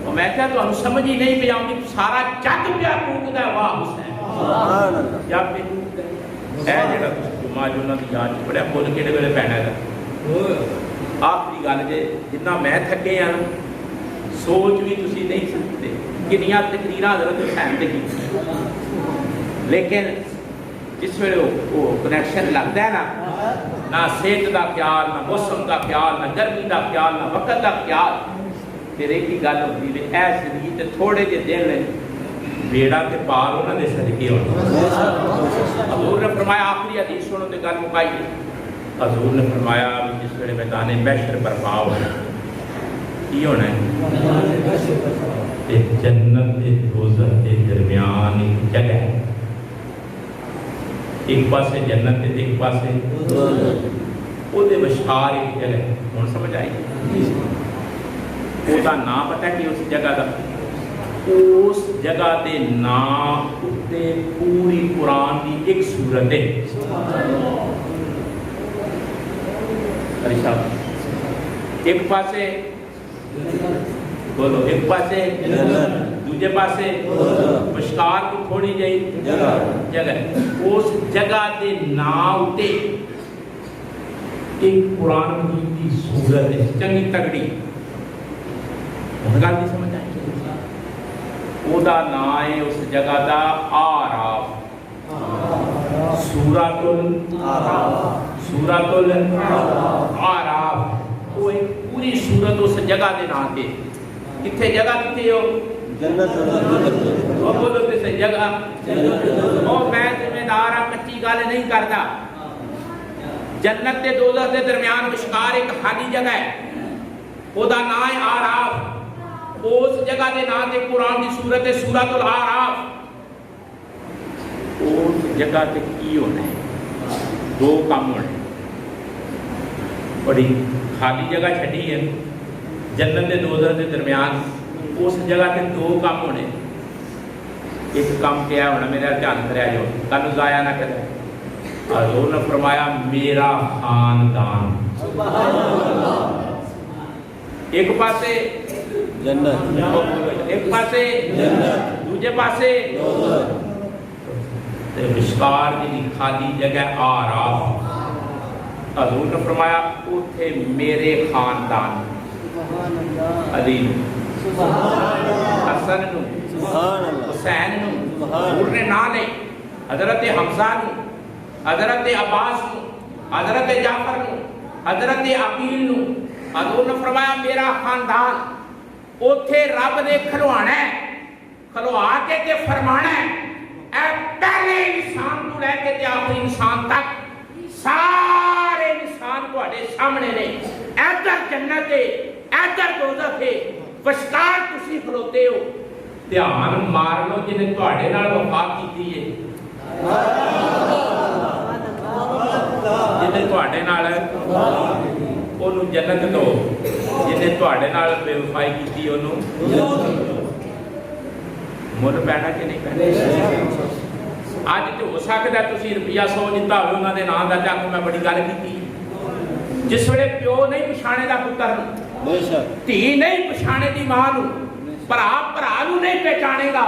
اور میں کہا تو ہم سمجھ ہی نہیں پہ آؤں سارا جگ پیا کوکدا ہے واہ حسین، سبحان اللہ، یا پہ کوکدا ہے اے جڑا جمعہ جو انہاں دی یاد پڑھیا بول کیڑے ویلے پینا ہے۔ آخری گل جے جتنا میں تھکے ہاں سوچ بھی تسی نہیں سکتے کنیاں تقریراں حضرت حسین تے کی، لیکن جس ویلے وہ کنیکشن لگتا ہے نا، نہ صحت دا خیال، نہ موسم دا خیال، نہ گرمی دا خیال، نہ وقت دا خیال، پھر ایک ہی گل ہوتی ہے اے زندگی تے تھوڑے جے دن نے بیڑا کے پار انہاں دے صدقے ہونا۔ حضور نے فرمایا آخری حدیث سنو تے گل مکائی، حضور نے فرمایا جس ویلے میدان محشر برپا ہونا کی ہونا ہے تے جنت تے دوزخ کے درمیان ایک جگہ ہے، ایک پاسے جنت تے ایک پاسے او دے وشار ایک جگہ ہے، ہن سمجھ آئی او دا نام پتہ ہے کہ اس جگہ دا، اس جگہ دے نام اتے پوری قرآن دی ایک سورت ہے، ایک پاسے بولو ایک پاسے دوجے پاسے مشکار کو تھوڑی جائی جگہ، اس جگہ دے نام تے ایک قرآن کی سورت ہے چنگی تگڑی، گل نہیں سمجھ آئی، او دا نام ہے اس جگہ دا آراف، سورۃ الآراف، وہ ایک پوری سورت اس جگہ دے نام تے، کتھے جگہ کتھے ہو جنت وہ بولو کسے جگہ، وہ میں ذمہ دار ہاں کچی گل نہیں کرتا، جنت تے دوزخ دے درمیان مشکار ایک خالی جگہ ہے، او دا نام ہے آراف، اس جگہ دے نام تے قرآن دی سورت ہے سورۃ الآراف، اس جگہ تے کی ہونا ہے دو کام ہونے، بڑی خالی جگہ چھٹی ہے جنت دے دوزخ دے درمیان، اس جگہ تے دو کام ہونے، ایک کام کیا ہونا میرا دھیان کریا جو کل ضائع نہ کرے، حضور نے فرمایا میرا خاندان، ایک پاسے جنت، ایک پاسے دوجے پاسے مشکار دی خالی جگہ آراف، حضور نے فرمایا اوتھے میرے خاندان، سبحان اللہ علی نو، سبحان اللہ حسن نو، سبحان اللہ حسین نو، سبحان حضور نے نا لے، حضرت حمزہ نو، حضرت عباس نو، حضرت جعفر نو، حضرت عقیل نو، حضور نے فرمایا میرا خاندان اوتھے رب نے کھلوانا ہے، کھلوا کے تے فرمانا ہے اے پہلے انسان تو لے کے تے آخری انسان تک سارے انسان تواڈے سامنے نے، ادھر جنت ہے ادھر دوزخ ہے، وشکار تسی کھلوتے ہو، دھیان مار لو جنہیں تواڈے نال وفا کیتی ہے، جنہیں تواڈے نال انہوں جنت دو، جنہیں تواڈے نال بے وفائی کیتی انہوں مل پینا کہ نہیں پینا؟ آج تو ہو سکتا ہے تسی روپیہ 100 دتا ہوئے انہوں نے نام دا جا کے میں بڑی گل کی، جس ویلے پیو نہیں پچھانے دا پتر نو، بے شک دھی نہیں پچھانے دی ماں نو، بھرا نو نہیں پہچانے گا،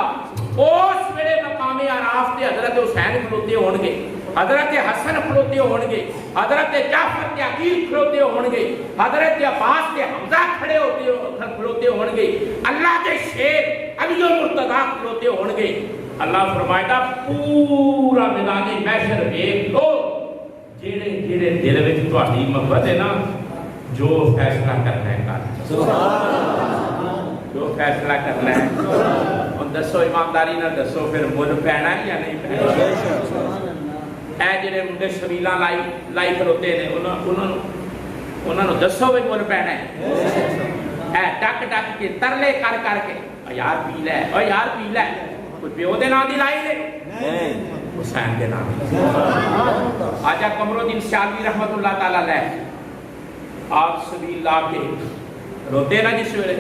اس ویلے مقام عراف تے حضرت حسین کھلوتے ہون گے، حضرت حسن کھلوتے ہون گے، حضرت جعفر تے عقیل کھلوتے ہون گے، حضرت عباس تے حمزہ کھلوتے ہون گے، اللہ کے شیر علی و مرتضیٰ کھلوتے ہون گے۔ اللہ فرمائے گا پورا میدان محشر دیکھ لو، جڑے جڑے دل وچ تہاڈی محبت ہے نا، جو فیصلہ کرنا ہے کر، جو فیصلہ کرنا ہے ہن دسو ایمانداری نال دسو پھر مل پینا ہے یا نہیں پینا؟ اے جڑے منڈے شبیلاں لائی کھلوتے نے انہاں نوں دسو بھی مل پینا ہے؟ اے ڈک ڈک کے ترلے کر کر کے یار پی لے او یار پی لے، کوئی پیو دے نام دی لائی لے؟ حسین دے نام۔ آجا قمر الدین سیالوی رحمت اللہ تعالی علیہ آپ سبیل لا کے روتے نا جس ویلے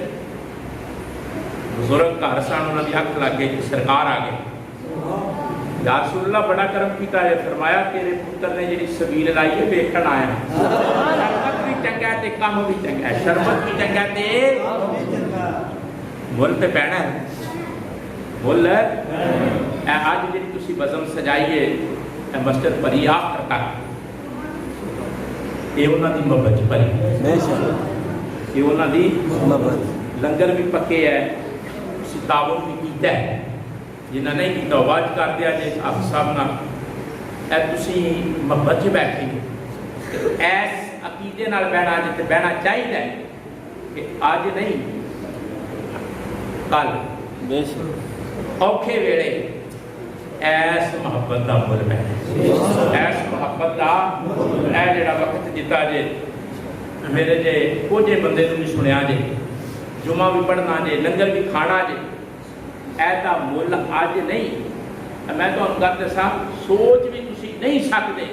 بزرگ کا حسان انہوں نے حق لگ گئے، سرکار آ گئے، یا رسول اللہ بڑا کرم کیتا ہے، فرمایا تیرے پتر نے جڑی سبیل لائی ہے ویکھن آیا، شربت بھی چنگا ہے تے کام بھی چنگا ہے، شربت بھی چنگا ہے تے مل تے پینا ہے، مل ہے۔ اے آج جی تسی بزم سجائیے اے مسجد پری آخر تک، یہ انہوں دی محبت پری، بے شک یہ انہوں دی محبت، لنگر بھی پکے ہے، اسی تعاون بھی کیتا ہے، جنہاں نہیں کیتا آواز کر دیا جے آپ صاحب نہ اے تسی محبت چ بیٹھے ہو، ایس عقیدے نال بہنا جے تے بہنا چاہیے کہ آج نہیں کل بے شک اوکھے ویلے ایس محبت دا مل بہنا، ایس محبت دا اے جڑا وقت دیتا جے میرے جے کوجے بندے نوں بھی سنیا جے، جمعہ بھی پڑھنا جے، لنگر بھی کھانا جے، ایسا مل آج نہیں، میں تو گل دساں سوچ بھی تسی نہیں سکتے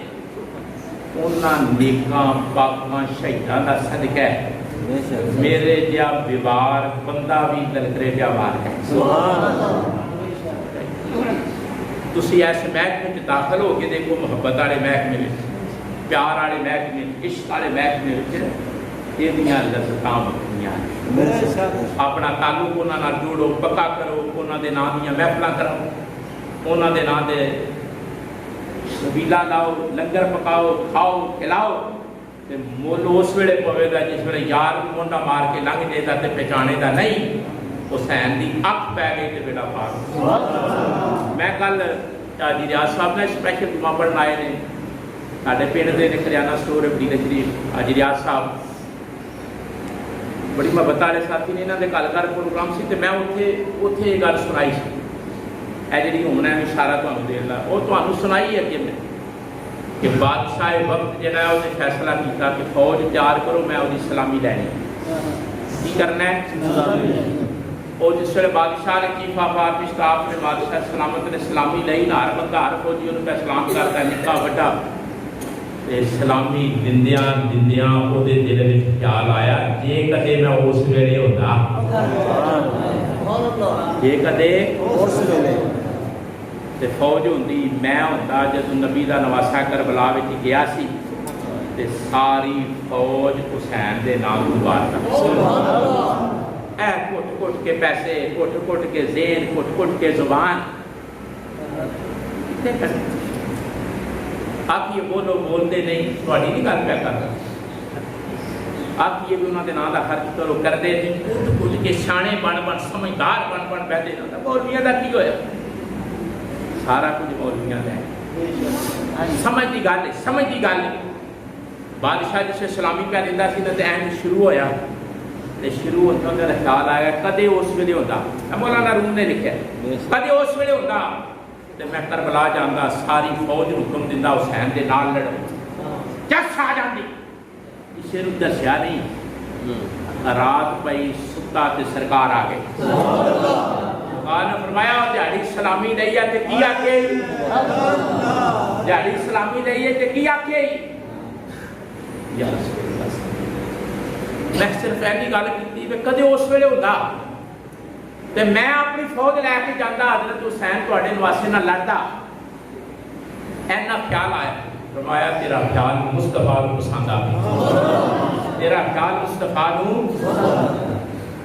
انہاں نیکاں پاکاں شہیداں دا صدقہ ہے بے شک میرے جا بیوار بندہ بھی للکرے پیا مار ہے۔ سبحان اللہ، تسی ایسے محکمے میں داخل ہو کے دیکھو، محبت والے محکمے میں، پیار والے محکمے میں، عشق والے محکمے میں، یہ دیاں لذتاں مکھنیاں بے شک اپنا تعلق انہاں نال جوڑو، پکا کرو، انہاں دے نام دیاں محفلاں کرو، انہاں دے نام دے سبیلا لاؤ، لنگر پکاؤ، کھاؤ کھلاؤ، تے مول اس ویلے پوے گا جس ویلے یار مونڈا مار کے لنگ دے دا تے پہچانے دا نہیں، حسین دی اکھ پہ گئی تے بیڑا پار۔ میں کل حاجی ریاض صاحب نے اسپیشل جمعہ پڑھن آئے نے، ساڈے پنڈ دے کریانہ سٹور مدینہ شریف، حاجی ریاض صاحب بڑی محبت والے ساتھی نے، انہاں دے گل پروگرام سی تے میں اوتھے یہ گل سنائی سی، اے جڑی ہن ہے اشارہ تانوں دین لا، او تانوں سنائی ہے کہ بادشاہ وقت جڑا ہے اس نے فیصلہ کیتا کہ فوج تیار کرو، میں وہ سلامی لینی، کی کرنا ہے؟ اور جس ویلے بادشاہ نے چیف آف آرمی سٹاف نے بادشاہ سلامت نے سلامی لئی، ہر بندہ ہر فوجی انہوں پہ سلام کرتا ہے، نکا بڑا سلامی دندیاں وہ دل میں خیال آیا جے کدے میں اس ویلے ہوتا، جے کدے اس ویلے تے فوج ہوندی، میں ہوتا جب نبی دا نواسا کربلا وچ گیا سی تے ساری فوج حسین دے نام مبارک، اے کٹ کٹ کے پیسے، کٹ کٹ کے ذہن، کٹ کٹ کے زبان، کتنے کرتے آپ یہ بولو بولتے نہیں، تھوڑی نہیں گل پہ کرتا، آخیے بھی انہوں نے نام کا خرچ کرو کرتے تھے کچھ کے سیانے بن سمجھدار بن بیٹھے رہتا مولویاں کا کی ہویا سارا کچھ مولویاں کا ہے سمجھ کی گل ہے سمجھ کی گل ہے بادشاہ جسے سلامی پہ دینا سی تو این شروع ہویا تو شروع ہوتا انہوں نے خیال آیا کدے اس ویلے ہوتا مولانا روم نے لکھا کدے اس ویلے ہوتا تو میں کربلا جانا ساری فوج حکم دینا حسین دے نال لڑو جس آ جاتی اسے رو دسیا نہیں رات پئی ستا تے سرکار آ گئے نے فرمایا دیہڑی سلامی لئی ہے تے کی آکھے دیہڑی سلامی لئی ہے تے کی آکھے یا رسول اللہ میں صرف ایسی گل کی کہ کدے اس ویلے ہوتا تے میں اپنی فوج لے کے جانا حضرت حسین تواڈے واسطے نہ لڑدا اینا خیال آیا فرمایا تیرا خیال مصطفیٰ کو پسند آ گیا تیرا خیال مصطفیٰ کو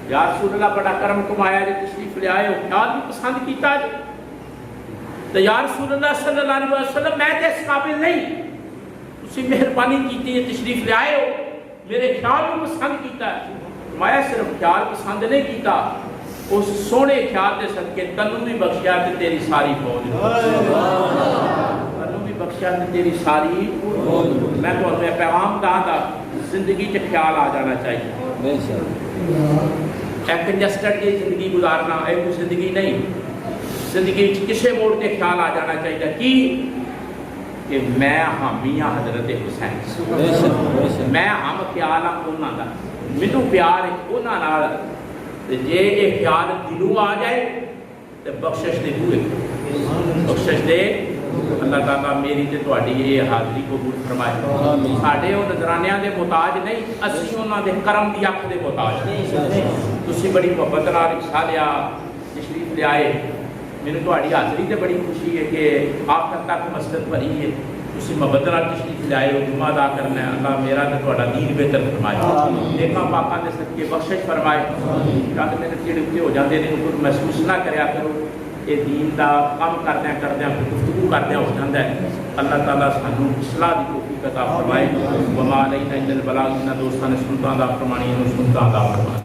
یا رسول اللہ بڑا کرم کمایا جی تشریف لے آئے ہو خیال بھی پسند کیتا جی تو یا رسول اللہ صلی اللہ علیہ وسلم میں تے اس قابل نہیں اسی مہربانی کیتی ہے تشریف لے آئے ہو میرے خیال بھی پسند کیتا ہے میں صرف خیال پسند نہیں کیتا اس سونے خیال دے صدقے تنوں بھی بخشیا تے تیری ساری فوج تنوں بھی بخشیا تے تیری ساری میں تو اپنے پیغام دا زندگی چ خیال آ جانا چاہیے ایک کنجسٹڈ کی زندگی گزارنا ایک زندگی نہیں زندگی کسی موڑ کے خیال آ جانا چاہیے کی کہ میں حامی ہاں حضرت حسین میں ہم خیال ہاں انہاں دا مینوں پیار ہے انہاں نال تے جے یہ خیال دلوں آ جائے تے بخشش دے ہوئے بخشش دے اللہ تعالیٰ میری تے تہاڈی یہ حاضری قبول فرمائے ساڈے وہ نظرانیاں دے محتاج نہیں اسی انہاں دے کرم دی اکھ دے محتاج تسی بڑی محبت نال رسالہ تشریف لے آئے میرے تہاڈی حاضری تے بڑی خوشی ہے کہ آخر تک مسجد بھری ہے تسی محبت نال تشریف لے آئے ہو جمعہ ادا کرنا ہے اللہ میرا تے تہاڈا دین بہتر فرمائے نیکاں پاکاں دے صدقے بخشش فرمائے جد میرے چڑے ہو جاندے نے کوئی محسوس نہ کریا کرو یہ دین دا کام کردیاں گفتگو کردیاں ہو جاندہ ہے اللہ تعالیٰ سانو اصلاح دی توفیق عطا فرمائے وما علینا الا البلاغ دوستان سنتاں دا فرمانی سنتاں دا فرمائے